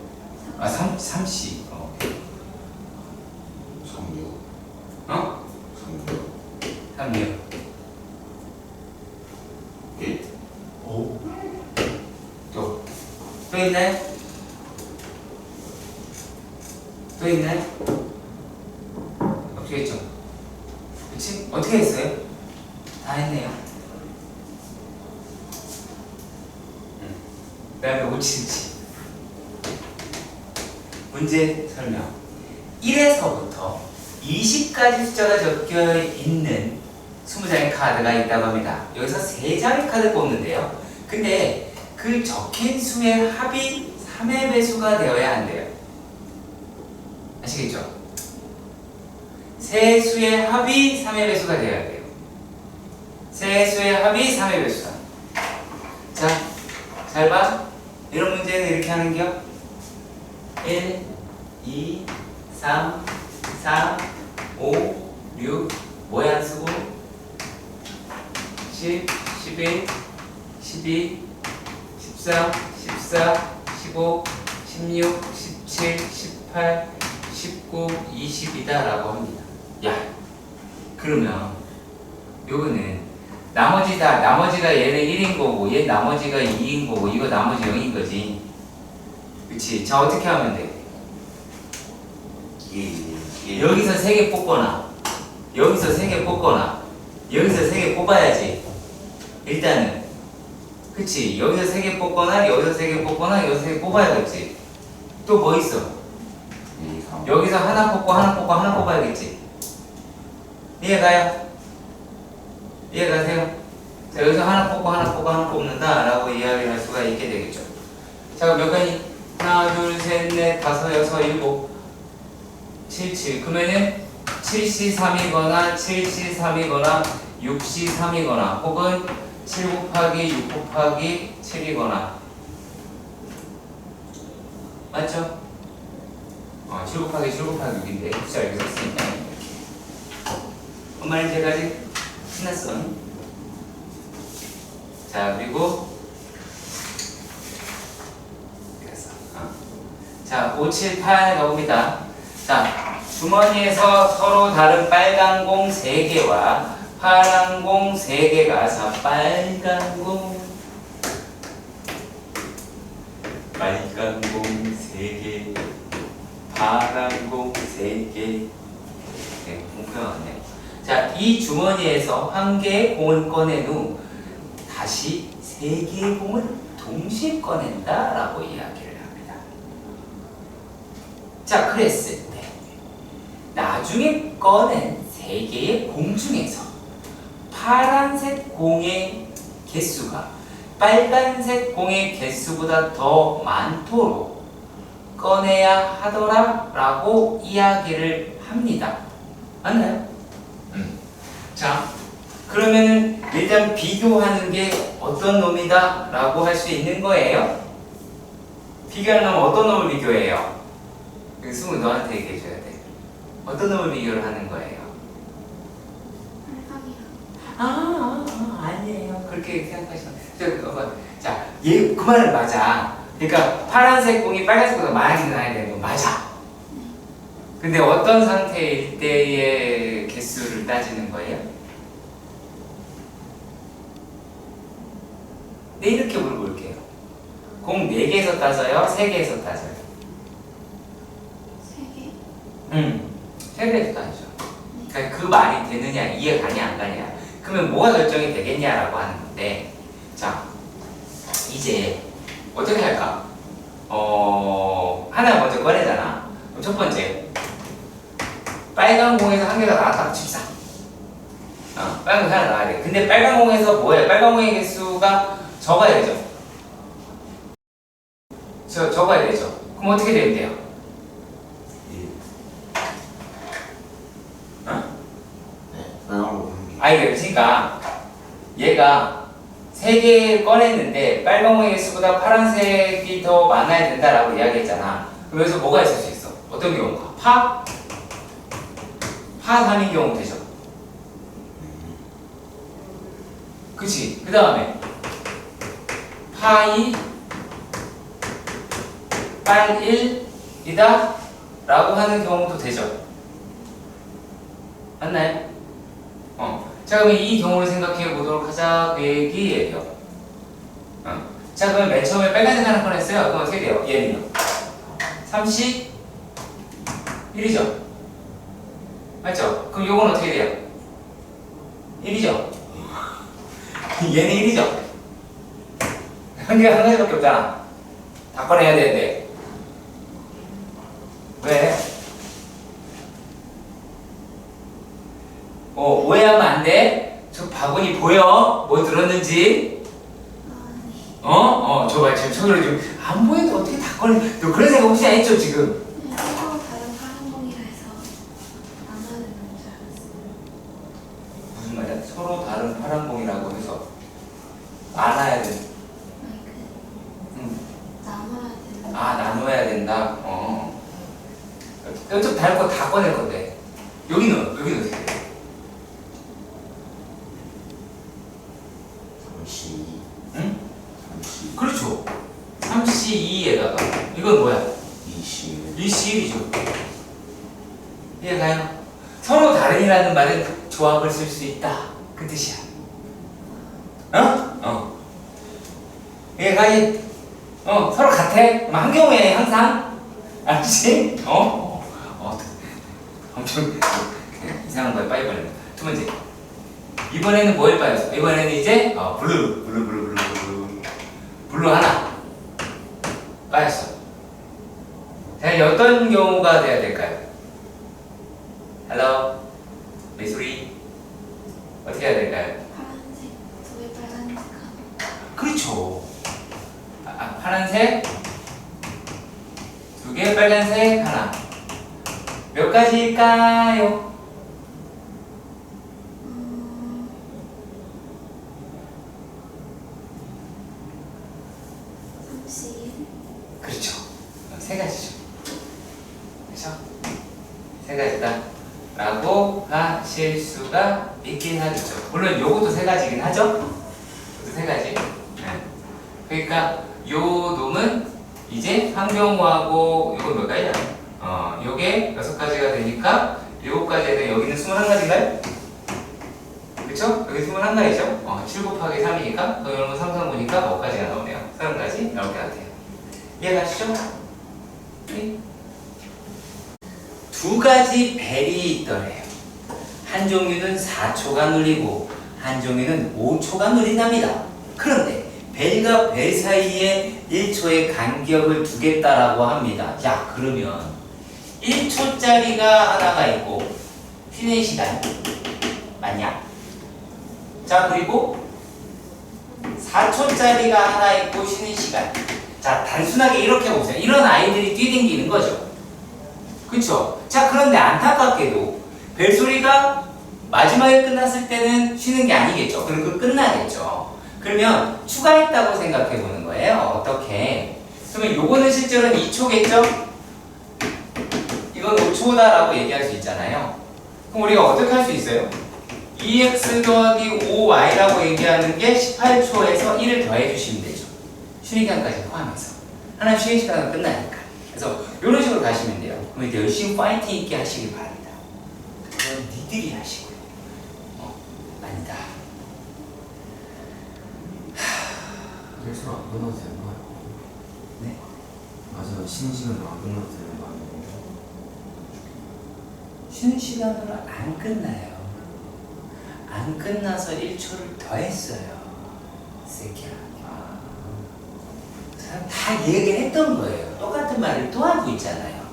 아, 30. 36 어? 36 36. 1 5 또. 또 있나요? 또 있나요? 없겠죠? 그치? 어떻게 했어요? 다 했네요. 그 다음에 57. 문제 설명. 1에서부터 20까지 숫자가 적혀 있는 20장의 카드가 있다고 합니다. 여기서 3장의 카드를 뽑는데요. 근데 그 적힌 수의 합이 3의 배수가 되어야 한대요. 아시겠죠? 세 수의 합이 3의 배수가 되어야 돼요. 세 수의 합이 3의 배수다. 자, 잘 봐. 이런 문제는 이렇게 하는 겨. 1, 2, 3, 4, 5, 6 뭐야 안 쓰고 10, 11, 12, 14, 14, 15, 16, 17, 18, 19, 20이다 라고 합니다. 야, 그러면 요거는 나머지가 얘는 1인 거고 얘 나머지가 2인 거고 이거 나머지 0인 거지. 그치? 자, 어떻게 하면 돼? 여기서 3개 뽑거나 여기서 3개 뽑거나 여기서 3개 뽑아야지. 일단은 그치? 여기서 3개 뽑거나 여기서 3개 뽑거나 여기서 3개 뽑아야겠지. 또 뭐 있어? 2 3 여기서 하나 뽑고 하나 뽑고 하나 뽑아야겠지. 이해가요? 이해가세요? 자, 여기서 하나 뽑고 하나 뽑고 하나 뽑는다 라고 이야기를 할 수가 있게 되겠죠. 자, 그럼 몇 가지? 하나, 둘, 셋, 넷, 다섯, 여섯, 일곱, 7, 그러면은 7C3이거나 7C3이거나 6C3이거나 혹은 7 곱하기 6 곱하기 7이거나 맞죠? 7 곱하기 7 곱하기 6인데 숫자 여기서 쓰니까 이렇게. 뭔 말인지 제까지 끝났어. 자, 그리고 됐어. 자, 5, 7, 8 나옵니다. 자, 주머니에서 서로 다른 빨간 공 3개와 파란 공 3개가, 자, 빨간 공 3개, 파란 공 3개. 네, 공표 나왔네. 자, 이 주머니에서 한 개의 공을 꺼낸 후 다시 3개의 공을 동시에 꺼낸다 라고 이야기를 합니다. 자, 그랬을 때 나중에 꺼낸 3개의 공 중에서 파란색 공의 개수가 빨간색 공의 개수보다 더 많도록 꺼내야 하더라 라고 이야기를 합니다. 맞나요? 자, 그러면은 일단 비교하는 게 어떤 놈이다 라고 할 수 있는 거예요. 비교하는 놈은 어떤 놈을 비교해요? 승우 너한테 얘기해 줘야 돼. 어떤 놈을 비교를 하는 거예요? 아니에요. 그렇게 생각하시면 자, 얘 그 말은 맞아. 그러니까 파란색 공이 빨간색보다 많이 나야 되는 건 맞아. 근데 어떤 상태일 때의 개수를 따지는 거예요? 네, 이렇게 물어볼게요. 공 4개에서 따져요? 3개에서 따져요? 3개? 3개에서 따져. 그러니까 그 말이 되느냐, 이해가 가냐 안 가냐. 그러면 뭐가 결정이 되겠냐라고 하는 건데, 자, 이제 어떻게 할까? 하나 먼저 꺼내잖아. 그럼 첫 번째, 빨간 공에서 한 개가 나왔다고 칩시다. 빨간 공 하나 나와야 돼. 근데 빨간 공에서 뭐예요? 빨간 공의 개수가 적어야 되죠. 적어야 되죠. 그럼 어떻게 되면 돼요? 네, 빨간 거. 아니, 그러니까 얘가 3개 꺼냈는데 빨간 공의 개수보다 파란색이 더 많아야 된다라고 이야기했잖아. 그래서 뭐가 있을 수 있어? 어떤 경우가? 파 3인 경우 되죠. 그치? 그 다음에 파 2, 빨 1이다 라고 하는 경우도 되죠. 맞나요? 자, 그러면 이 경우를 생각해 보도록 하자. 그 얘기예요. 자, 그러면 맨 처음에 빨간색 하나 꺼냈어요. 그럼 어떻게 돼요? 얘는요? 31이죠? 맞죠? 그럼 요건 어떻게 돼요? 1이죠? 얘는 1이죠? 한 가지밖에 없잖아. 다 꺼내야 되는데. 왜? 오해하면 안 돼. 저 바구니 보여? 뭐 들었는지? 저봐 지금 손으로 지금 안 보여도 어떻게 다 꺼내? 너 그런 생각 혹시 안 했죠 지금? 서로 다른 파란 공이라 해서 나눠야 되는 줄 알았어요. 무슨 말이야? 서로 다른 파란 공이라고 해서 나눠야 돼. 나눠야 되는. 나눠야 된다. 좀 다른 거 다 꺼낼 건데. 여기는 어떻게 돼? 32. 응? 32. 그렇죠. 32에다가 이건 뭐야? 21. 21이죠. 이해가요? 서로 다른이라는 말은 조합을 쓸 수 있다. 그 뜻이야. 이해가지? 서로 같아. 한 경우에 항상. 알지? 엄청 이상한 거에 빠이 걸려. 두 번째. 이번에는 뭐에 빠졌어? 이번에는 이제 블루 하나 빠졌어. 자, 어떤 경우가 돼야 될까요? Hello, 미소리 어떻게 해야 될까요? 파란색, 두개 빨간색 하나. 그렇죠. 파란색 2개, 빨간색 하나. 몇 가지일까요? 31. 그렇죠. 세 가지죠. 그렇죠? 세 가지다 라고 하실 수가 있긴 하겠죠. 물론 요것도 세 가지긴 하죠. 요것도 세 가지. 네. 그러니까 요 놈은 이제 환경하고 요건 몇 가지야? 요게 6가지가 되니까 7가지에 대해 여기는 21가지인가요? 그쵸? 여기 21가지죠? 7 곱하기 3이니까 더 여러분 상상 보니까 몇 가지가 나오네요. 30가지 나올 것 같아요. 이해가시죠? 네. 두 가지 벨이 있더래요. 한 종류는 4초가 눌리고 한 종류는 5초가 눌린답니다. 그런데 벨과 벨 사이에 1초의 간격을 두겠다라고 합니다. 자, 그러면 1초짜리가 하나가 있고 쉬는 시간 맞냐? 자, 그리고 4초짜리가 하나 있고 쉬는 시간. 자, 단순하게 이렇게 보세요. 이런 아이들이 뛰댕기는 거죠. 그쵸? 자, 그런데 안타깝게도 벨소리가 마지막에 끝났을 때는 쉬는 게 아니겠죠. 그럼 그 끝나겠죠. 그러면 추가했다고 생각해 보는 거예요. 어떻게? 그러면 요거는 실제로는 2초겠죠? 이건 5초다라고 얘기할 수 있잖아요. 그럼 우리가 어떻게 할 수 있어요? 2x 더하기 5y라고 얘기하는 게 18초에서 1을 더해 주시면 되죠. 쉬는 시간까지 포함해서. 하나 쉬는 시간은 끝나니까. 그래서 이런 식으로 가시면 돼요. 그럼 이제 열심히 파이팅 있게 하시길 바랍니다. 그건 니들이 하시고요. 아니다. 실수로 안 끝나도 되는 거예요? 네. 맞아요. 쉬는 시간도 안 끝나도 되는 거 아니에요? 쉬는 시간으로 안 끝나요. 안 끝나서 1초를 더 했어요. 새끼야. 다 얘기했던 거예요. 똑같은 말을 또 하고 있잖아요.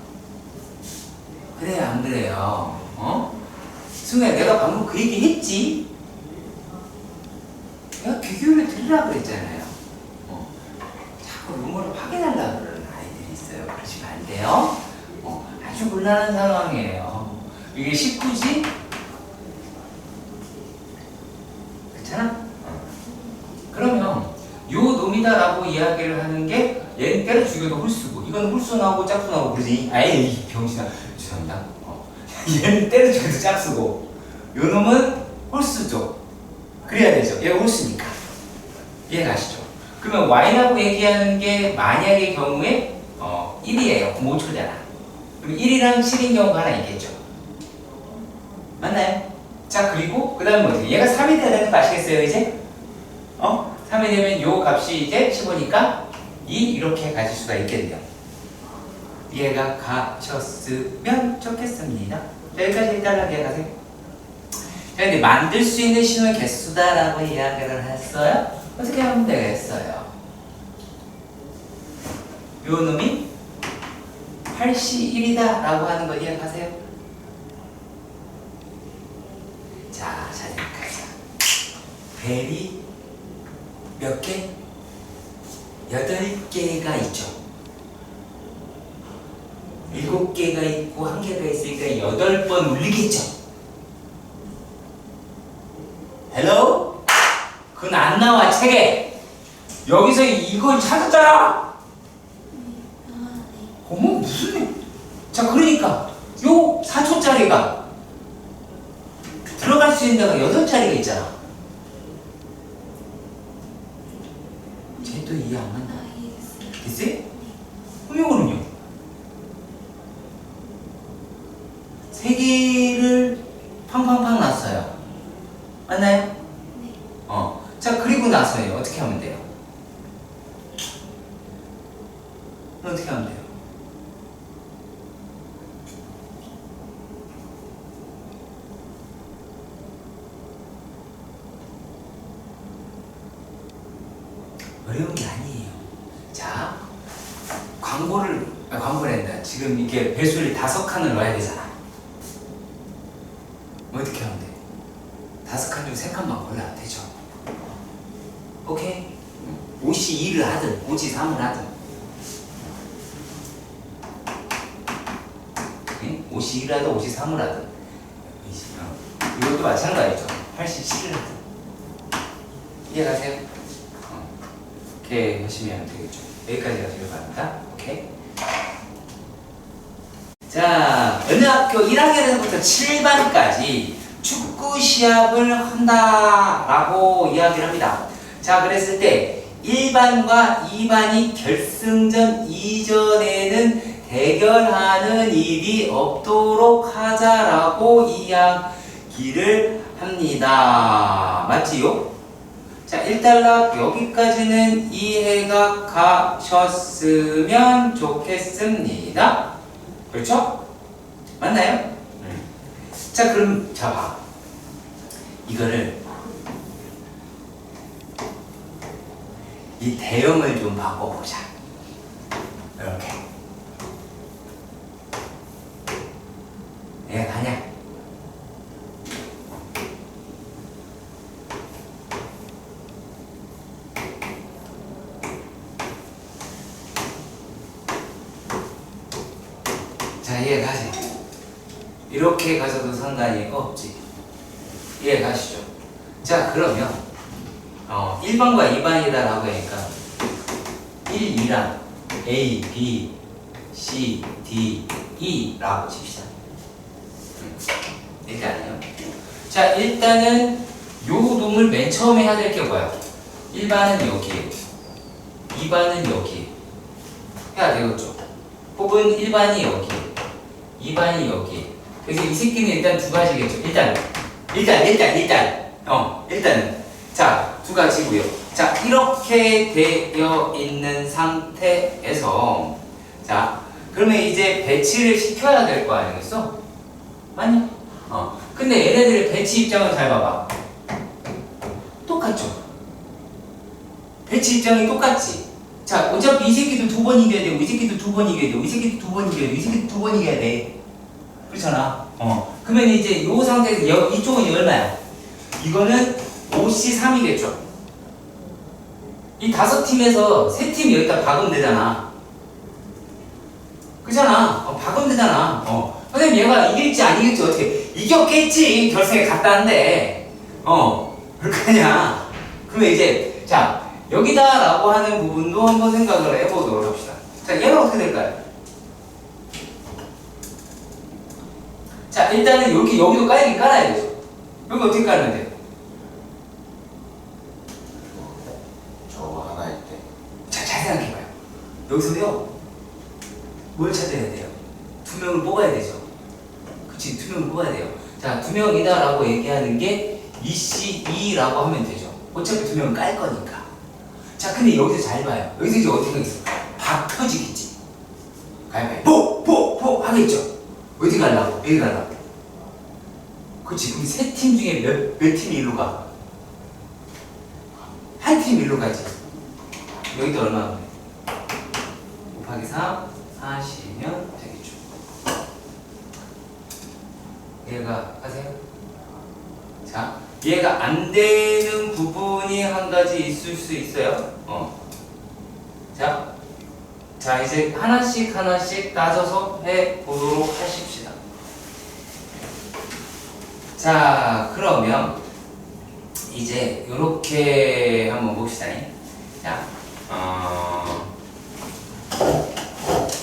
그래요, 안 그래요? 승우야, 내가 방금 그 얘기 했지? 내가 귀 기울여 들으라고 그랬잖아요. 자꾸 루머를 확인하려고 그러는 아이들이 있어요. 그러시면 안 돼요. 아주 곤란한 상황이에요. 이게 19지? 괜찮아? 그러면 요 놈이다라고 이야기를 하는 게 얘는 때려 죽여도 홀수고 이건 홀수 나오고 짝수 나오고 그러지. 아이 병신아, 죄송합니다. 얘는 때려 죽여도 짝수고 요 놈은 홀수죠. 그래야 되죠. 얘가 홀수니까. 이해가시죠? 그러면 y라고 얘기하는 게 만약의 경우에 1이에요. 그럼 5초잖아. 그럼 1이랑 7인 경우가 하나 있겠죠. 맞나요? 자, 그리고 그 다음에 뭐지? 얘가 3이 돼야 되는 거 아시겠어요, 이제? 3이 되면 요 값이 이제 15니까 2 이렇게 가질 수가 있겠네요. 이해가 가셨으면 좋겠습니다. 자, 여기까지 일단 이해가세요. 자, 근데 만들 수 있는 신호의 개수다라고 이야기를 했어요. 어떻게 하면 되겠어요? 요 놈이 81이다 라고 하는 거 이해가세요? 자, 자생각하자. 벨이 몇 개? 8개가 있죠. 7개가 있고 1개가 있으니까 8번 울리겠죠. 헬로? 그건 안 나와 책에. 여기서 이걸 찾았잖아. 어머, 무슨. 자, 그러니까 요 4초짜리가 들어갈 수 있는 데가 8자리가 있잖아. 쟤도 이해 안 간다. 됐어요? 그럼 이거는요? 3개를 팡팡팡 놨어요. 맞나요? 자, 그리고 나서요. 어떻게 하면 돼요? 어떻게 하면 돼요? 어려운 게 아니에요. 자, 광고를 한다. 지금 이게 배수를 5칸을 넣어야 되잖아. 어떻게 하면 돼? 5칸 중 3칸만 골라도 되죠. 오케이? 52를 하든 53을 하든 52를 하든 53을 하든 이것도 마찬가지죠. 87을 하든 이해가세요? 이렇게 하시면 되겠죠. 여기까지 가시길 바랍니다. 오케이? 자, 어느 학교 1학년에서부터 7반까지 축구 시합을 한다라고 이야기를 합니다. 자, 그랬을 때 1반과 2반이 결승전 이전에는 대결하는 일이 없도록 하자라고 이야기를 합니다. 맞지요? 자, 일단락 여기까지는 이해가 가셨으면 좋겠습니다. 그렇죠? 맞나요? 자, 그럼 자 봐. 이거를 이 대형을 좀 바꿔보자. 이렇게. 얘가 가냐? 자, 이해 가지? 이렇게 가셔도 상관이 없지. 이해 가시죠? 자, 그러면 1반과 2반이다라고 하니까 1, 2랑 A, B, C, D, E라고 칩시다. 일단은요. 자, 일단은 요 놈을 맨 처음에 해야 될 게 뭐야? 1반은 여기, 2반은 여기 해야 되겠죠? 혹은 1반이 여기, 2반이 여기. 그래서 이 새끼는 일단 두 가지겠죠. 일단은 자, 두 가지고요. 자, 이렇게 되어 있는 상태에서 자, 그러면 이제 배치를 시켜야 될 거 아니겠어? 맞니? 근데 얘네들 배치 입장을 잘 봐봐. 똑같죠? 배치 입장이 똑같지? 자, 어차피 이 새끼도 두 번 이겨야 되고, 이 새끼도 두 번 이겨야 되고, 이 새끼도 두 번 이겨야 되고, 이 새끼도 두 번 이겨야 돼. 그렇잖아. 그러면 이제 요 상태에서 이쪽은 얼마야? 이거는 5C3이겠죠? 이 5팀에서 3팀이 여기다 박으면 되잖아. 그잖아. 박으면 되잖아. 선생님 얘가 이길지 안 이길지 어떻게 이겼겠지. 결승에 갔다는데 그러냐. 그러면 이제 자, 여기다라고 하는 부분도 한번 생각을 해보도록 합시다. 자, 얘는 어떻게 될까요? 자, 일단은 여기도 깔긴 깔아야 되죠. 여기 어떻게 깔는데? 저거 하나일 때. 자, 잘 생각해봐요. 여기서요, 뭘 찾아야 돼요? 두 명을 뽑아야 되죠. 그치, 두 명을 뽑아야 돼요. 자, 두 명이다라고 얘기하는 게 2C2라고 하면 되죠. 어차피 두 명은 깔 거니까. 자, 근데 여기서 잘 봐요. 여기서 이제 어떻게 하겠어? 박 펴지겠지. 가위바위보 하겠죠. 어디 가려고? 여기 가려고. 그치, 그럼 세 팀 중에 몇 팀이 일로 가? 한 팀 일로 가지. 여기도 얼마? 곱하기 4 하시면 되겠죠. 이해가 가세요? 자, 이해가 안 되는 부분이 한 가지 있을 수 있어요. 자, 이제 하나씩 따져서 해보도록 하십시다. 자, 그러면 이제 요렇게 한번 봅시다. 자,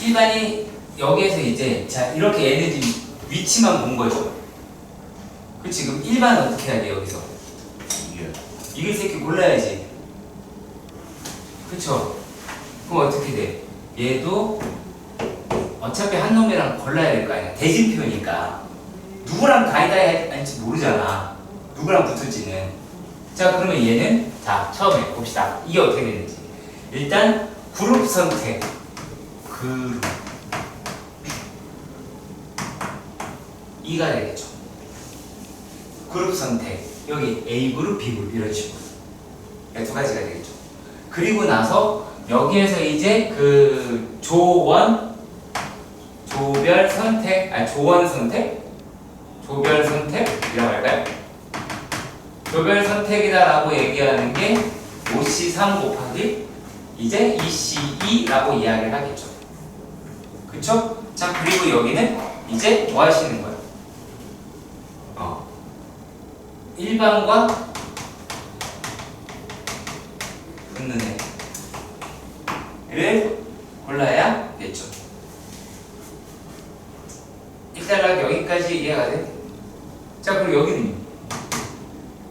일반이 여기에서 이제 자, 이렇게 얘네 지금 위치만 본 거죠. 그치? 그럼 1반은 어떻게 해야 돼, 여기서? 이길 새끼 골라야지. 그쵸? 그럼 어떻게 돼? 얘도 어차피 한 놈이랑 골라야 될 거 아니야. 대진표니까. 누구랑 다이다이 할지 모르잖아. 누구랑 붙을지는. 자, 그러면 얘는, 자, 처음에 봅시다. 이게 어떻게 되는지. 일단, 그룹 선택. 그룹. 2가 되겠죠. 그룹 선택. 여기 A그룹, B그룹 이런 식으로. 두 가지가 되겠죠. 그리고 나서 여기에서 이제 그 조별 선택, 조별 선택이라고 할까요? 조별 선택이다라고 얘기하는 게 5C3 곱하기 이제 2C2라고 이야기를 하겠죠. 그쵸? 자, 그리고 여기는 이제 뭐 하시는 거예요? 1반과 붙는 애를 골라야겠죠. 기다려. 여기까지 이해가 돼? 자, 그리고 여기는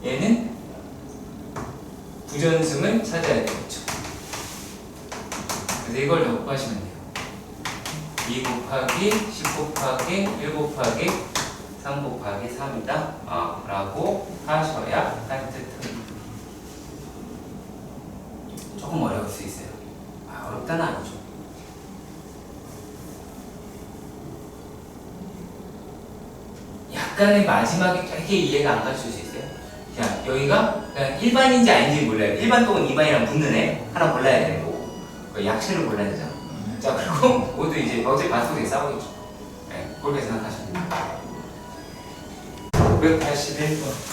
얘는 부전승을 찾아야 되겠죠. 그래서 이걸 곱하시면 돼요. 2 곱하기 10 곱하기 1 곱하기 3 곱하기 3이다 라고 하셔야 할 듯합니다. 조금 어려울 수 있어요. 어렵다는 아니죠. 약간의 마지막에 되게 이해가 안 가실 수 있어요. 자, 여기가 그냥 일반인지 아닌지 몰라요. 일반 또는 이반이랑 붙는 애 하나 골라야 되고 약실을 골라야 되잖아. 자, 그리고 모두 이제 어제 반속에 싸우겠죠. 네, 그렇게 생각하시면 됩니다. 581번.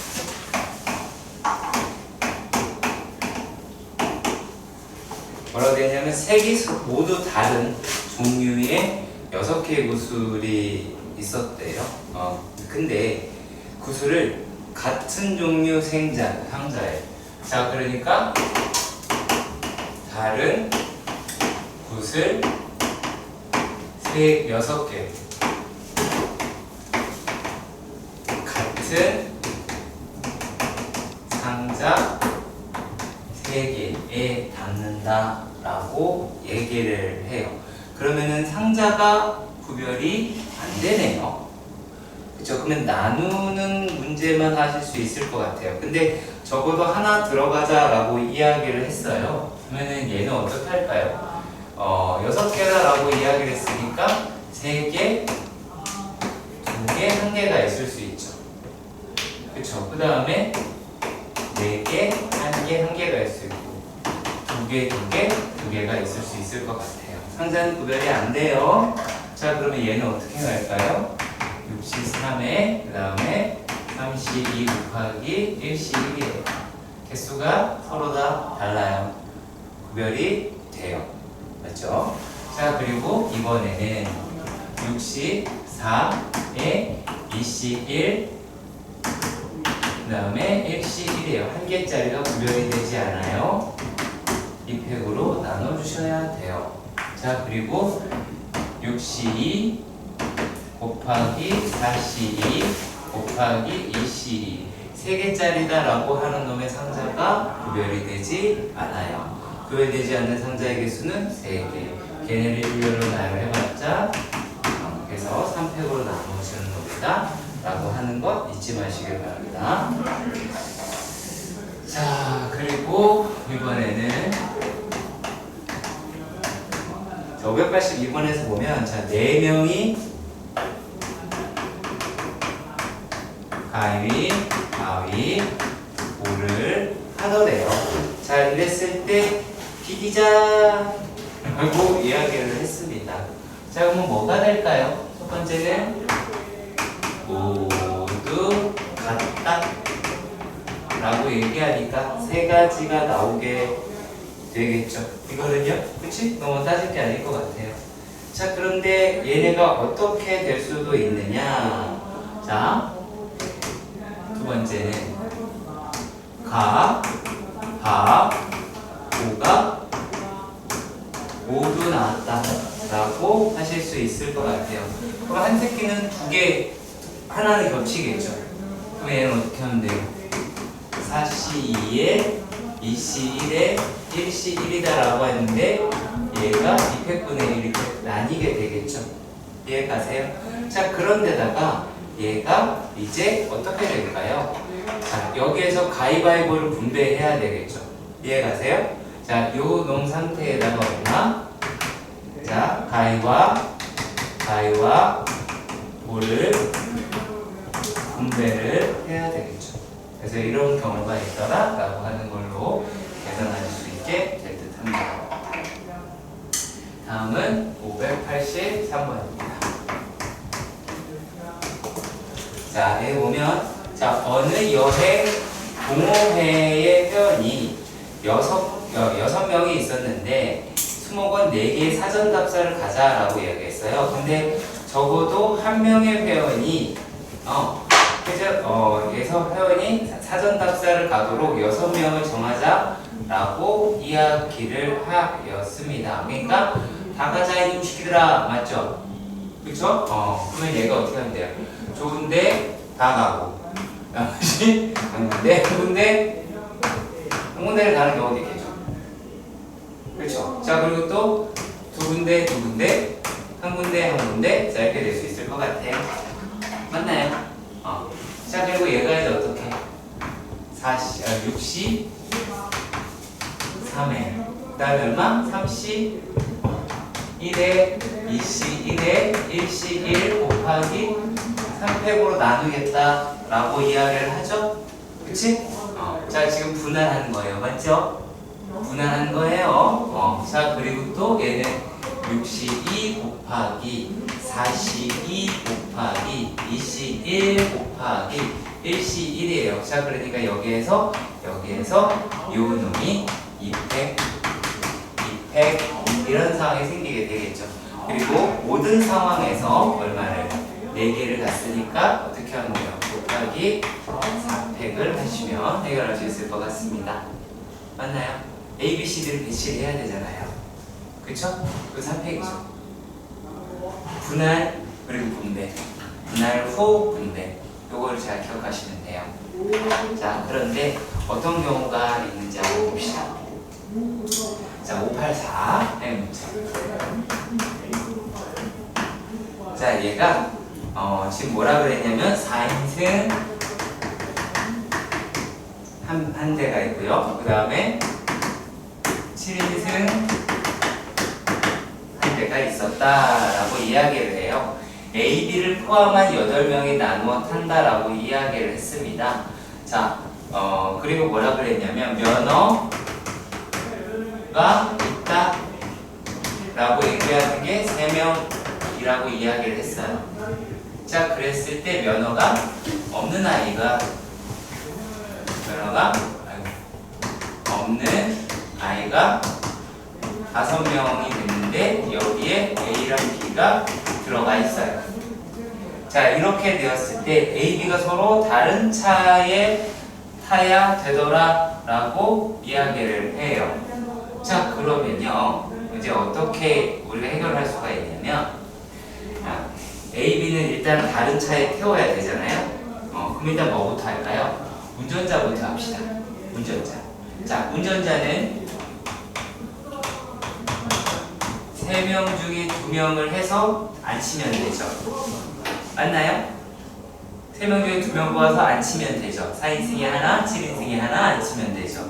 뭐라고 되어 있냐면 세 개 모두 다른 종류의 6개의 구슬이 있었대요. 근데 구슬을 같은 종류 상자에 자, 그러니까 다른 구슬 6개 같은 상자 3개에 담는다 라고 얘기를 해요. 그러면은 상자가 구별이 안 되네요. 그쵸? 그러면 나누는 문제만 하실 수 있을 것 같아요. 근데 적어도 하나 들어가자 라고 이야기를 했어요. 그러면은 얘는 어떻게 할까요? 6개다 라고 이야기를 했으니까 3개, 2개, 1개가 있을 수 있죠. 그쵸? 그 다음에 4개, 1개, 1개가 있을 수 있고 2개, 2개, 2개가 있을 수 있을 것 같아요. 상자는 구별이 안 돼요. 자, 그러면 얘는 어떻게 갈까요? 6C3에 그 다음에 3C2 곱하기 1C1이에요. 개수가 서로 다 달라요. 구별이 돼요. 맞죠? 자, 그리고 이번에는 6C4에 2C1 그 다음에 1C1이에요. 한 개짜리가 구별이 되지 않아요. 이 팩으로 나눠주셔야 돼요. 자, 그리고 6C2 곱하기 4C2 곱하기 2C2 3개짜리다 라고 하는 놈의 상자가 구별이 되지 않아요. 구별되지 않는 상자의 개수는 3개. 걔네를 일렬로 나열해봤자 그래서 3팩으로 나누시는 겁니다 라고 하는 것 잊지 마시길 바랍니다. 자, 그리고 이번에는 582번에서 보면 자, 4명이 가위, 바위, 볼을 하더래요. 자, 이랬을 때 비기자 라고 이야기를 했습니다. 자, 그러면 뭐가 될까요? 첫 번째는 모두 같다 라고 얘기하니까 3가지가 나오게 되겠죠. 이거는요, 그치? 너무 따질 게 아닐 것 같아요. 자, 그런데 얘네가 어떻게 될 수도 있느냐? 자, 두 번째는 가, 바, 고가 모두 나왔다 라고 하실 수 있을 것 같아요. 그럼 한 새끼는 2개, 하나는 겹치겠죠. 그럼 얘는 어떻게 하면 돼요? 4C2에 2C1에 1C1이다 라고 했는데 얘가 2팩분의 1 이렇게 나뉘게 되겠죠. 이해가세요? 자, 그런데다가 얘가 이제 어떻게 될까요? 자, 여기에서 가위바위보를 분배해야 되겠죠. 이해가세요? 자, 요 놈 상태에다가 얼마? 자, 가위와 볼을 분배를 해야 되겠죠. 그래서 이런 경우가 있더라 라고 하는 걸로 계산하실 수 있게 될 듯 합니다. 다음은 583번입니다. 자, 여기 보면 자, 어느 여행 동호회의 회원이 6명이 있었는데 수목원 4개의 사전답사를 가자라고 이야기했어요. 근데 적어도 한 명의 회원이 그래서 회원이 사전답사를 가도록 6명을 정하자라고 이야기를 하였습니다. 그러니까 다 가자 이놈 시키더라, 맞죠? 그쵸? 그러면 얘가 어떻게 하면 돼요? 좋은데 다 가고 나머지 한 군데 한 군데를 가는 경우도 있겠죠. 그렇죠? 자, 그리고 또 두 군데 한 군데 자, 이렇게 될 수 있을 것 같아요. 맞나요? 자, 그리고 얘가 이제 어떻게 63회 그 다음에 얼마? 31에 2C1에 1C1 곱하기 3팩으로 나누겠다 라고 이야기를 하죠. 그치? 자, 지금 분할하는 거예요. 맞죠? 분할하는 거예요. 자, 그리고 또 얘는 6C2 곱하기 4C2 곱하기 2C1 곱하기 1C1이에요. 자, 그러니까 여기에서 요 놈이 2팩 이런 상황이 생기게 되겠죠. 그리고 모든 상황에서 얼마를 4개를 갔으니까 어떻게 하면 돼요? 곱하기 4팩을 하시면 해결할 수 있을 것 같습니다. 맞나요? A, B, C, D를 배치를 해야 되잖아요. 그쵸? 그 3팩이죠. 분할 그리고 분배, 분할 후 분배, 요거를 잘 기억하시면 돼요. 자, 그런데 어떤 경우가 있는지 한번 봅시다. 자, 584의 문제. 자, 얘가 지금 뭐라 그랬냐면 4인승 한 대가 있고요. 그 다음에 7인승 한 대가 있었다라고 이야기를 해요. A, B를 포함한 8명이 나누어 탄다라고 이야기를 했습니다. 자, 그리고 뭐라 그랬냐면 면허가 있다 라고 얘기하는 게 3명이라고 이야기를 했어요. 자, 그랬을 때 면허가 없는 아이가 아이가 5명이 됐는데 여기에 A랑 B가 들어가 있어요. 자, 이렇게 되었을 때 A, B가 서로 다른 차에 타야 되더라 라고 이야기를 해요. 자, 그러면요 이제 어떻게 우리가 해결할 수가 있냐면 A, B는 일단 다른 차에 태워야 되잖아요. 그럼 일단 뭐부터 할까요? 운전자부터 합시다. 운전자. 자, 운전자는 3명 중에 2명을 해서 앉히면 되죠. 맞나요? 3명 중에 2명 모아서 앉히면 되죠. 4인승이 하나, 7인승이 하나 앉히면 되죠.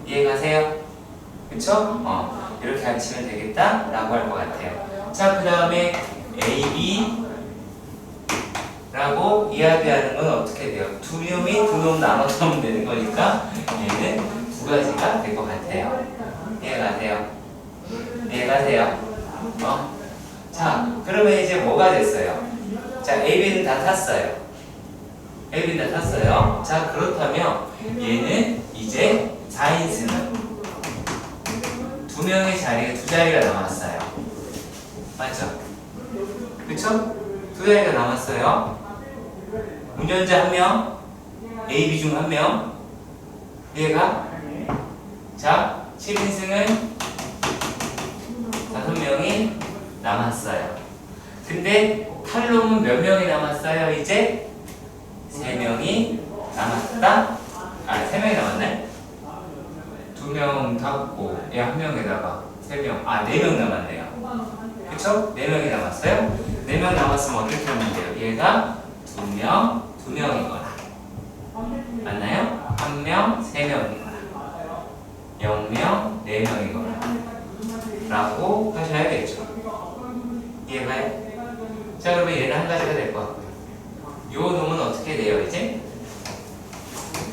이해가세요? 그쵸? 이렇게 앉히면 되겠다 라고 할 것 같아요. 자, 그 다음에 A, B 라고 이야기하는 건 어떻게 돼요? 2명이 2명 나눠서 하면 되는 거니까 얘는 2가지가 될 것 같아요. 이해가세요? 이해가세요? 자, 그러면 이제 뭐가 됐어요? 자, A, B는 다 탔어요. A, B는 다 탔어요. 자, 그렇다면 얘는 이제 4인승은 2명의 자리에 2자리가 남았어요. 맞죠? 그쵸? 2자리가 남았어요. 운전자 1명, A, B 중 1명, 얘가 자, 7인승은 5명이 남았어요. 근데 탈 놈은 몇 명이 남았어요? 이제 3명이 남았다. 3명이 남았네. 2명 탔고 얘 1명에다가 3명, 4명 남았네요. 그쵸? 4명이 남았어요. 4명 남았으면 어떻게 하면 돼요? 얘가 2명이거나 맞나요? 1명, 3명이거나 0명, 4명이거나 라고 하셔야겠죠. 이해가요? 자, 그러면 얘는 한 가지가 될 것 같고요. 요 놈은 어떻게 돼요 이제?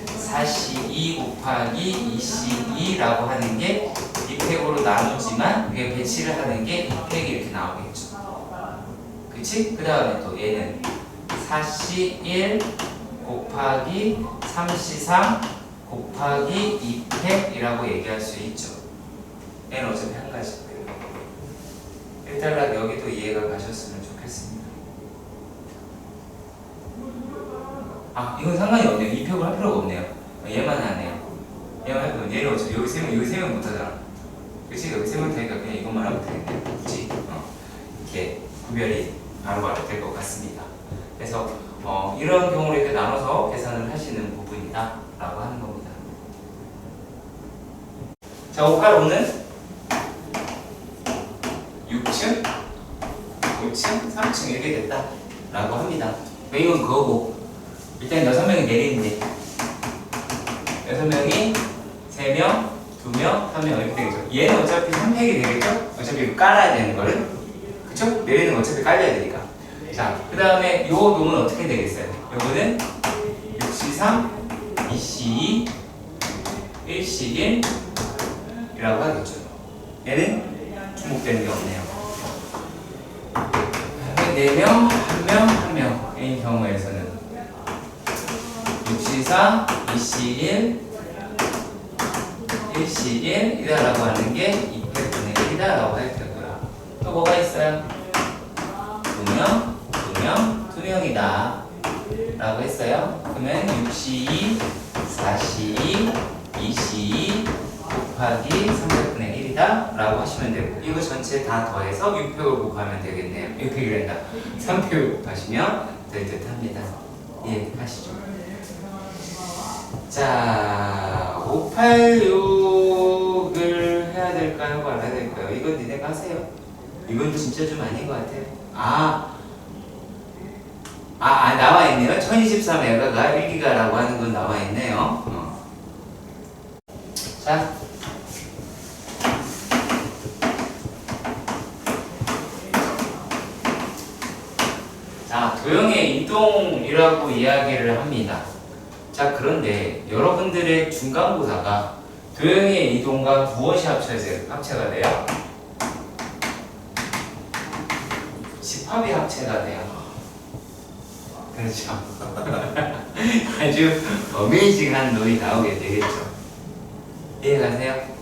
4C2 곱하기 2C2라고 하는 게 2팩으로 나누지만 그게 배치를 하는 게 2팩이 이렇게 나오겠죠. 그치? 그 다음에 또 얘는 4C1 곱하기 3C3 곱하기 2팩이라고 얘기할 수 있죠. 얘는 어차피 한 가지. 일단 여기도 이해가 가셨으면 좋겠습니다. 이건 상관이 없네요. 2팩을 할 필요가 없네요. 얘만 하네요. 얘만 하면 얘는 어차피 여기 3명 못하잖아. 그치? 여기 3명 되니까 그냥 이것만 하면 되겠네. 굳이 이렇게 구별이 바로바로 될 것 같습니다. 그래서 이런 경우를 이렇게 나눠서 계산을 하시는 부분이다 라고 하는 겁니다. 자, 585는 6층, 5층, 3층 이렇게 됐다 라고 합니다. 이건 그거고 일단 6명이 내리는데 6명이 3명, 2명, 3명 이렇게 되겠죠. 얘는 어차피 3팩이 되겠죠? 어차피 이거 깔아야 되는 거를 그쵸? 내리는 거 어차피 깔려야 되니까. 자, 그 다음에 요 놈은 어떻게 되겠어요? 요거는 6C3, 2C2, 1C1 이라고 하겠죠. 얘는 주목되는 게 없네요. 4명, 1명, 1명인 경우에서는 6C4, 2C1, 1C1 이다라고 하는 게 200분의 1이다라고 할 테고요. 또 뭐가 있어요? 2명, 2명, 2명이다 라고 했어요. 그러면 6C2, 4C2, 2C2 곱하기 300분의 1이다 라고 하시면 되고 이거 전체 다 더해서 6팩을 곱하면 되겠네요. 6팩이 된다. 3팩을 곱하시면 될 듯 합니다. 예, 하시죠. 자, 586을 해야 될까요? 말아야 될까요? 이건 니네가 하세요. 이건 진짜 좀 아닌 것 같아요. 나와 있네요. 1023메가가 1기가라고 하는 건 나와 있네요. 자. 자, 도형의 이동이라고 이야기를 합니다. 자, 그런데 여러분들의 중간고사가 도형의 이동과 무엇이 합체가 돼요? 집합이 합체가 돼요. 그렇죠. 아주 어메이징한 놈이 나오게 되겠죠. 이해가세요?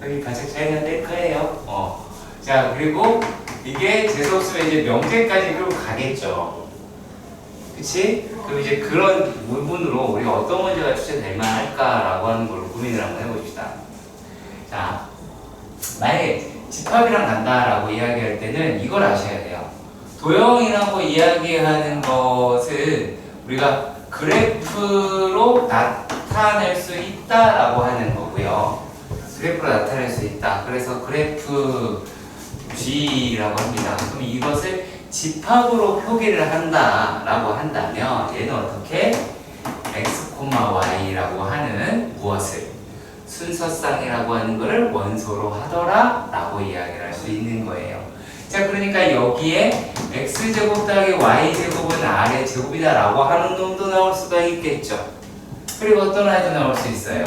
여기 가장 차이가 될 거예요. 자, 그리고 이게 재수없으면 이제 명제까지 끌고 가겠죠. 그치? 그럼 이제 그런 부분으로 우리가 어떤 문제가 출제될 만할까라고 하는 걸로 고민을 한번 해봅시다. 자, 만약에 집합이랑 간다라고 이야기할 때는 이걸 아셔야 돼요. 도형이라고 이야기하는 것은 우리가 그래프로 나타낼 수 있다라고 하는 거고요. 그래프로 나타낼 수 있다. 그래서 그래프 G라고 합니다. 그럼 이것을 집합으로 표기를 한다라고 한다면 얘는 어떻게 x, y라고 하는 무엇을 순서쌍이라고 하는 것을 원소로 하더라라고 이야기를 할 수 있는 거예요. 자, 그러니까 여기에 x제곱 더하기 y제곱은 r의 제곱이다라고 하는 놈도 나올 수가 있겠죠. 그리고 어떤 아이도 나올 수 있어요.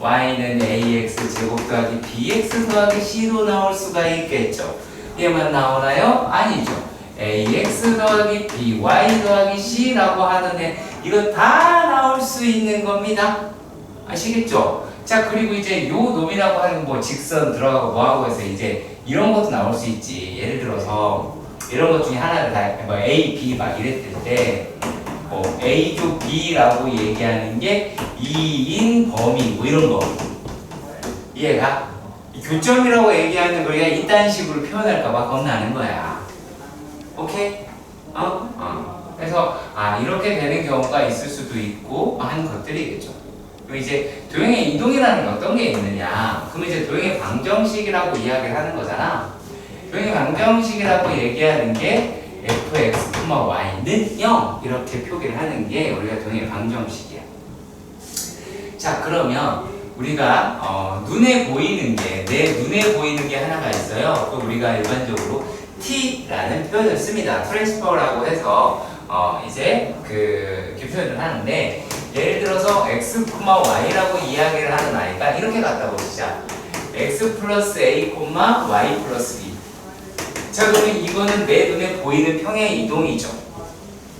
y는 ax 제곱 더하기 bx 더하기 c도 나올 수가 있겠죠. 얘만 나오나요? 아니죠. ax 더하기 by 더하기 c라고 하는 애 이거 다 나올 수 있는 겁니다. 아시겠죠? 자, 그리고 이제 요 놈이라고 하는 뭐 직선 들어가고 뭐하고 해서 이제 이런 것도 나올 수 있지. 예를 들어서 이런 것 중에 하나를 다 뭐 A, B 막 이랬을 때 A조 B라고 얘기하는 게 2인 범위 뭐 이런 거 이해가? 교점이라고 얘기하는 걸 그냥 이딴 식으로 표현할까봐 겁나는 거야. 오케이? 그래서 이렇게 되는 경우가 있을 수도 있고 하는 것들이겠죠. 그럼 이제 도형의 이동이라는 게 어떤 게 있느냐? 그럼 이제 도형의 방정식이라고 이야기를 하는 거잖아. 도형의 방정식이라고 얘기하는 게 fx, y는 0 이렇게 표기를 하는 게 우리가 도형의 방정식이야. 자, 그러면 우리가 눈에 보이는 게 내 눈에 보이는 게 하나가 있어요. 또 우리가 일반적으로 t라는 표현을 씁니다. 트랜스퍼라고 해서 이제 이렇게 표현을 하는데 예를 들어서 x, y라고 이야기를 하는 아이가 이렇게 갖다 보시자. x 플러스 a, y 플러스 b. 자, 그러면 이거는 내 눈에 보이는 평행 이동이죠.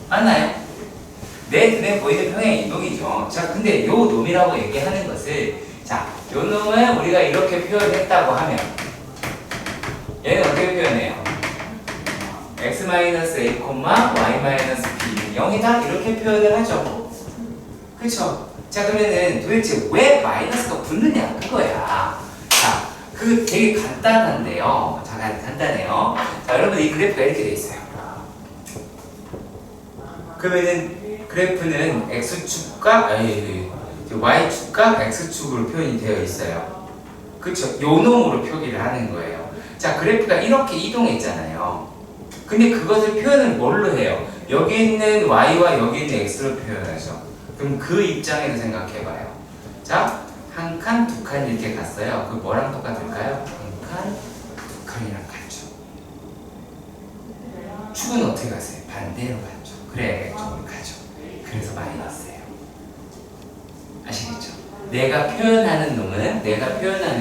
맞나요? 내 눈에 보이는 평행 이동이죠. 자, 근데 요 놈이라고 얘기하는 것을 요 놈을 우리가 이렇게 표현했다고 하면 얘는 어떻게 표현해요? x-a, y-b는 0이다 이렇게 표현을 하죠. 그쵸? 자, 그러면은 도대체 왜 마이너스가 붙느냐 그거야. 자, 그 되게 간단한데요. 자, 간단해요. 자, 자, 여러분 이 그래프가 이렇게 돼 있어요. 그러면은 그래프는 x축과 y축과 x축으로 표현이 되어 있어요. 그쵸? 요 놈으로 표기를 하는 거예요. 자, 그래프가 이렇게 이동했잖아요. 근데 그것을 표현을 뭘로 해요? 여기 있는 y와 여기 있는 x로 표현하죠. 그럼 그 입장에서 생각해봐요. 자, 한 칸, 두 칸 이렇게 갔어요. 그 뭐랑 똑같을까요? 한 칸, 두 칸이랑 같죠. 축은 어떻게 갔어요? 반대로 갔죠. 그래, 쪽으로 가죠. 그래서 마이너스예요. 아시겠죠? 내가 표현하는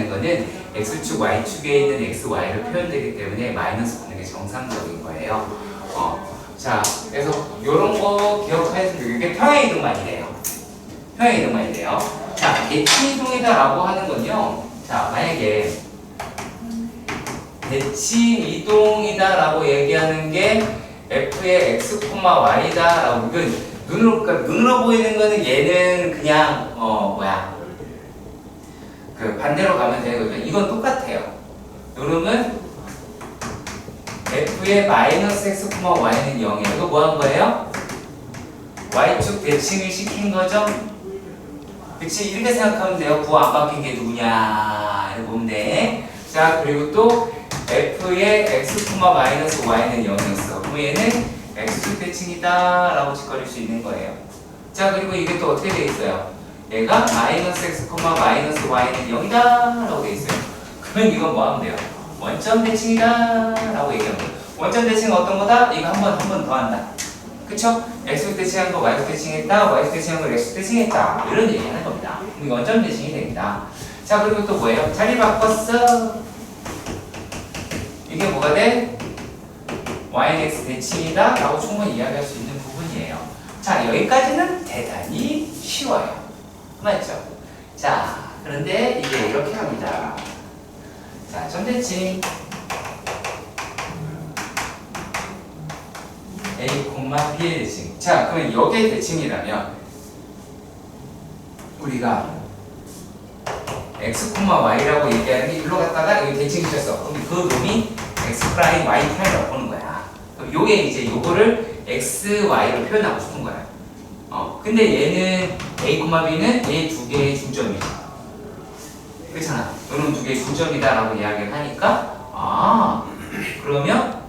거는 x축, y축에 있는 x, y를 표현되기 때문에 마이너스 붙는 게 정상적인 거예요. 자, 그래서 이런 거 기억하시면 이게 평행이동만이래요. 평행이동만이래요. 자, 대칭이동이다라고 하는 건요. 자, 만약에 대칭이동이다라고 얘기하는 게 f의 x, y다라고 눈으로 보이는 거는 얘는 그냥 그 반대로 가면 되거든요. 이건 똑같아요. 요놈은 f의 마이너스 x, y는 0이에요. 이거 뭐 한 거예요? y축 대칭을 시킨 거죠? 그치? 이렇게 생각하면 돼요. 부호 안 바뀐 게 누구냐 이렇게 보면 돼. 자, 그리고 또 f의 x, 마이너스 y는 0이었어. 그럼 얘는 x축 대칭이다 라고 짓거릴 수 있는 거예요. 자, 그리고 이게 또 어떻게 돼 있어요? 얘가 마이너스 x, 마이너스 y는 0이다 라고 돼 있어요. 그러면 이건 뭐 하면 돼요? 원점 대칭이다 라고 얘기하면 돼요. 원점 대칭은 어떤 거다? 이거 한 번 더 한다. 그쵸? x축 대칭한 거 y축 대칭했다, y축 대칭한 거 x축 대칭했다, 이런 얘기 하는 겁니다. 그럼 원점 대칭이 됩니다. 자, 그리고 또 뭐예요? 자리 바꿨어. 이게 뭐가 돼? y는 x 대칭이다 라고 충분히 이야기할 수 있는 부분이에요. 자, 여기까지는 대단히 쉬워요. 맞죠? 자, 그런데 이게 이렇게 합니다. 자, 점대칭 A, B의 대칭. 자, 그러면 여기의 대칭이라면 우리가 x, y라고 얘기하는 게 일로 갔다가 여기 대칭이 쳤어. 그럼 그 놈이 x 프라임, y 프라임이라고 보는 거야. 그럼 요게 이제 요거를 x, y로 표현하고 싶은 거야. 근데 얘는 A, B는 얘 두 개의 중점이지. 그렇잖아. 요놈 두 개의 중점이다라고 이야기를 하니까 그러면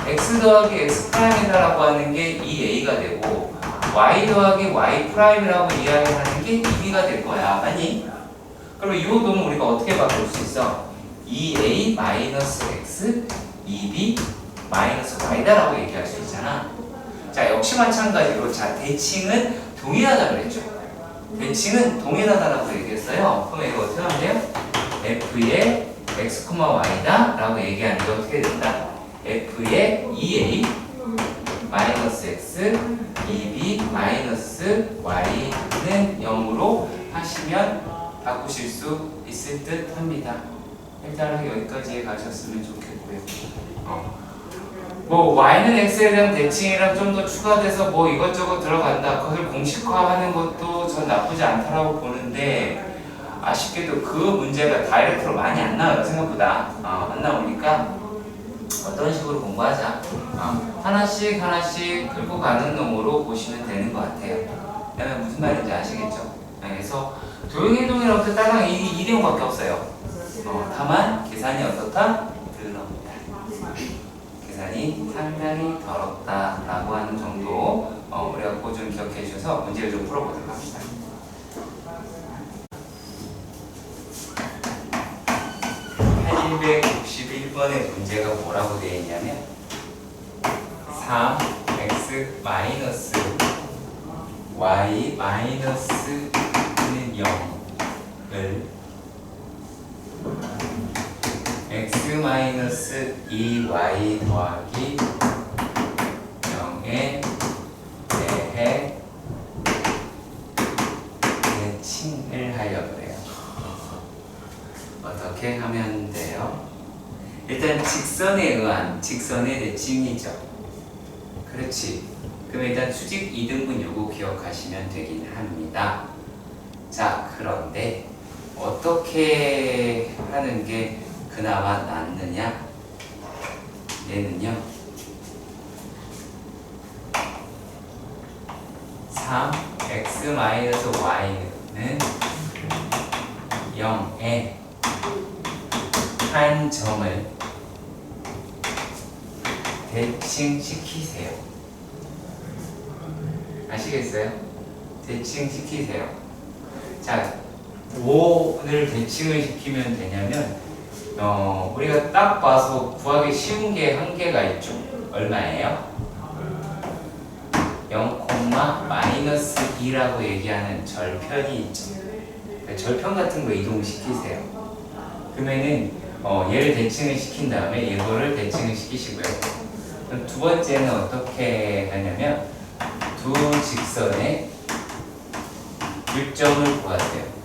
x 더하기 x 프라임이다라고 하는 게 이 a가 되고 y 더하기 y 프라임이라고 이야기하는 게 2b가 될 거야. 아니? 그럼 이 놈은 우리가 어떻게 바꿀 수 있어? 2a 마이너스 x 2b 마이너스 y다라고 얘기할 수 있잖아. 자, 역시 마찬가지로 자, 대칭은 동일하다 그랬죠. 대칭은 동일하다라고 얘기했어요. 그럼 이거 어떻게 하면 돼요? f의 x, y다 라고 얘기하는 게 어떻게 된다? f의 2a 마이너스 x 2b 마이너스 y는 0으로 하시면 바꾸실 수 있을 듯 합니다. 일단은 여기까지 가셨으면 좋겠고요. 뭐 y는 x에 대한 대칭이랑 좀 더 추가돼서 뭐 이것저것 들어간다. 그걸 공식화하는 것도 전 나쁘지 않다라고 보는데 아쉽게도 그 문제가 다이렉트로 많이 안 나와요. 생각보다 안 나오니까 어떤 식으로 공부하자. 하나씩 끌고 가는 놈으로 보시면 되는 것 같아요. 그러면 무슨 말인지 아시겠죠? 그래서 도형이동이랑 따라랑 이 내용밖에 없어요. 다만 계산이 어떻다? 더럽다. 계산이 상당히 더럽다라고 하는 정도 우리가 그거 좀 기억해 주셔서 문제를 좀 풀어보도록 합시다. (861번의) 문제가 뭐라고 되어 있냐면 3x 마이너스 y 마이너스는 0을 x 마이너스 2y 더하기 0에 대해 대칭을 하려고 해요. 어떻게 하면 돼요? 일단 직선에 의한 직선의 대칭이죠. 그렇지. 그럼 일단 수직 이등분 요거 기억하시면 되긴 합니다. 자, 그런데 어떻게 하는 게 그나마 낫느냐? 얘는요 3x-y는 0에 한 점을 대칭시키세요. 아시겠어요? 대칭시키세요. 자, 뭐를 대칭을 시키면 되냐면 우리가 딱 봐서 구하기 쉬운 게 한 개가 있죠. 얼마예요? 0,-2라고 얘기하는 절편이 있죠. 그러니까 절편 같은 거 이동시키세요. 그러면은 얘를 대칭을 시킨 다음에 이거를 대칭을 시키시고요. 그럼 두 번째는 어떻게 하냐면 두 직선의 교점을 구하세요.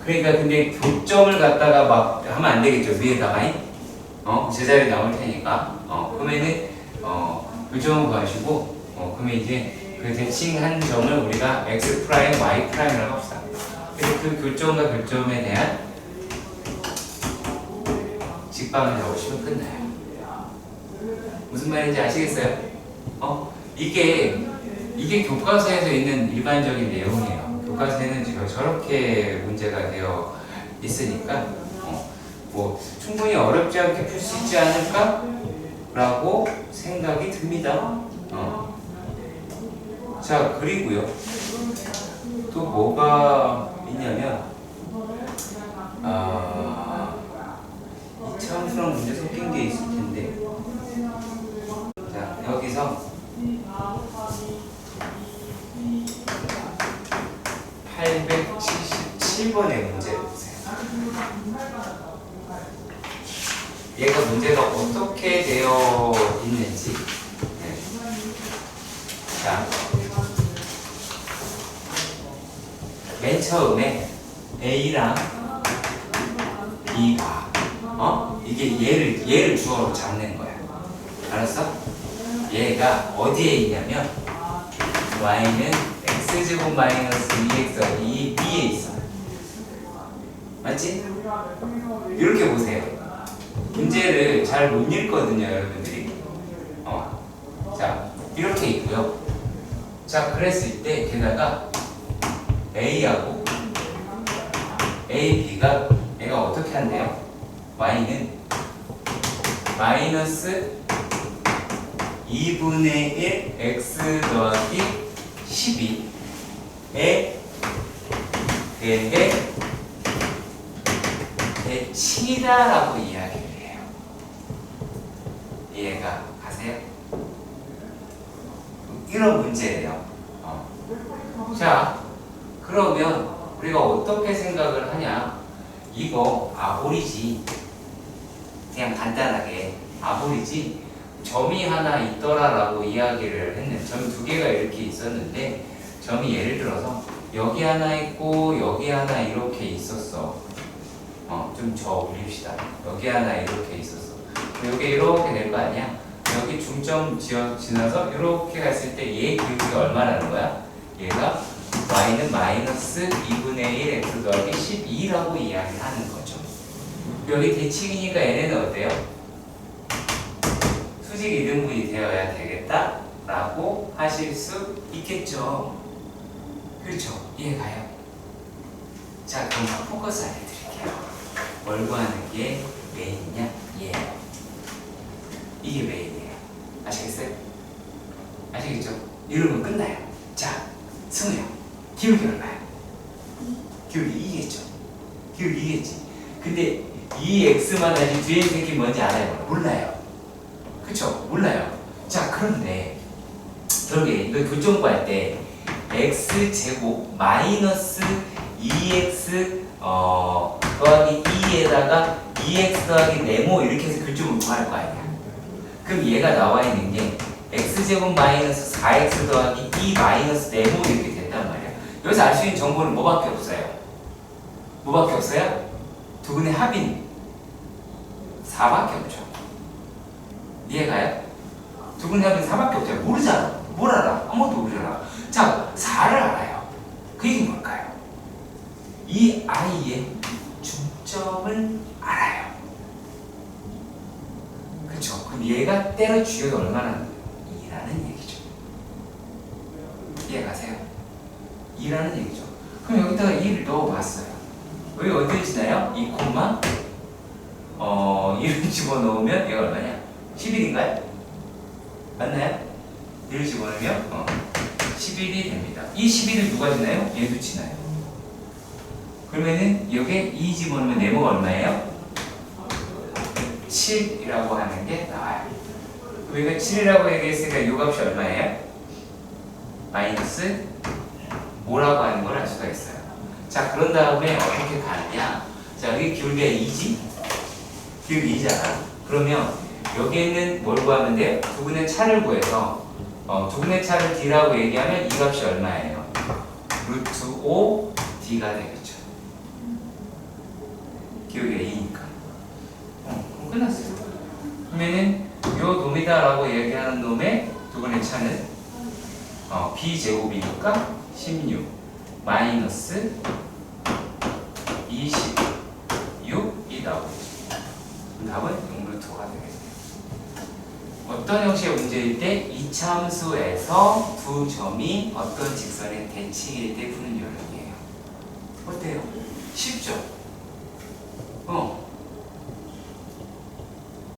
그러니까 근데 교점을 갖다가 막 하면 안 되겠죠. 위에다가 제자리 나올 테니까 그러면은 교점을 구하시고 그러면 이제 그 대칭한 점을 우리가 x 프라임, y 프라임이라고 합시다. 그래서 그 교점과 교점에 대한 직방을 잡으시면 끝나요. 무슨 말인지 아시겠어요? 이게 교과서에서 있는 일반적인 내용이에요. 교과서에는 지금 저렇게 문제가 되어 있으니까 뭐 충분히 어렵지 않게 풀 수 있지 않을까라고 생각이 듭니다. 자, 그리고요 또 뭐가 있냐면 이참스러운 문제 섞인 게 있을 텐데, 자 여기서 877번의 문제를 보세요. 얘가 문제가 어떻게 되어 있는지. 자, 맨 처음에 A랑 B가 이게 얘를 주어로 잡는 거야. 알았어? 얘가 어디에 있냐면 y는 x제곱 마이너스 2x 이 B에 있어. 맞지? 이렇게 보세요. 문제를 잘 못 읽거든요, 여러분들이. 자, 이렇게 있고요. 자, 그랬을 때 게다가 A하고 A, B가 얘가 어떻게 한대요? y는 마이너스 2분의 1 x 더하기 12에 대해 대칭이다라고 이야기를 해요. 이해가 가세요? 이런 문제예요. 자, 그러면 우리가 어떻게 생각을 하냐? 이거 아볼이지. 그냥 간단하게 아볼이지. 점이 하나 있더라라고 이야기를 했는데, 점이 두 개가 이렇게 있었는데, 점이 예를 들어서 여기 하나 있고 여기 하나 이렇게 있었어. 좀 저 올립시다. 여기 하나 이렇게 있었어. 여기 이렇게 될 거 아니야? 여기 중점 지나서 이렇게 갔을 때 얘 기울기가 얼마라는 거야? 얘가 y는 마이너스 2분의 1 x 더하기 12라고 이야기를 하는 거죠. 여기 대칭이니까 얘네는 어때요? 수직 이등분이 되어야 되겠다라고 하실 수 있겠죠. 그렇죠? 이해가요? 자, 그럼 포커스 알려드릴게요. 뭘 구하는 게 메인이냐? 얘예요. 이게 메인이에요. 아시겠어요? 아시겠죠? 이러면 끝나요. 자, 승우야, 기울기 얼마야? 기울기 2겠죠? 기울기 2겠지? 근데 2x만 하지 뒤에 생긴 뭔지 알아요? 몰라요. 그쵸? 몰라요. 자, 그런데 저기 이거 교점 구할 때 x제곱 마이너스 2x 더하기 2에다가 2x 더하기 네모 이렇게 해서 교점을 구할 거 아니야. 그럼 얘가 나와 있는 게 x제곱 마이너스 4x 더하기 2 마이너스 네모 이렇게 됐단 말이야. 여기서 알 수 있는 정보는 뭐밖에 없어요? 뭐밖에 없어요? 두 분의 합인 4밖에 없죠. 이해가요? 두 분의 합인 4밖에 없잖아요. 모르잖아. 뭘 알아? 아무것도 모르잖아. 자, 4를 알아요. 그 얘기는 뭘까요? 이 아이의 중점을 알아요. 그쵸? 그쵸. 그럼 얘가 때려 죽여도 얼마나 2라는 얘기죠. 이해가세요? 2라는 얘기죠. 그럼 여기다가 2를 넣어봤어요. 여기 어디 지나요? 2 콤마 1을 집어넣으면 얘가 얼마냐? 11인가요? 맞나요? 1을 집어넣으면 11이 됩니다. 이 11을 누가 지나요? 얘도 지나요. 그러면은 여기에 2 집어넣으면 네모가 얼마예요? 7이라고 하는 게 나와요. 우리가 7이라고 얘기했으니까 이 값이 얼마예요? 마이너스 5라고 하는 걸 알 수가 있어요. 자, 그런 다음에 어떻게 가느냐? 자, 여기 기울기가 2지? 기울기 2잖아. 그러면 여기에는 뭘 구하면 돼요? 두분의 차를 구해서 두분의 차를 D라고 얘기하면 이 값이 얼마예요? 루트 5 D가 되겠죠. 기울기가 2니까. 그럼 끝났어요. 그러면은 요 놈이다라고 얘기하는 놈의 두분의 차는 B제곱이니까 16 마이너스 26이 나오겠죠. 답은 6루트가 되겠네요. 어떤 형식의 문제일 때 이차함수에서 두 점이 어떤 직선의 대칭일 때 푸는 요령이에요. 어때요? 쉽죠?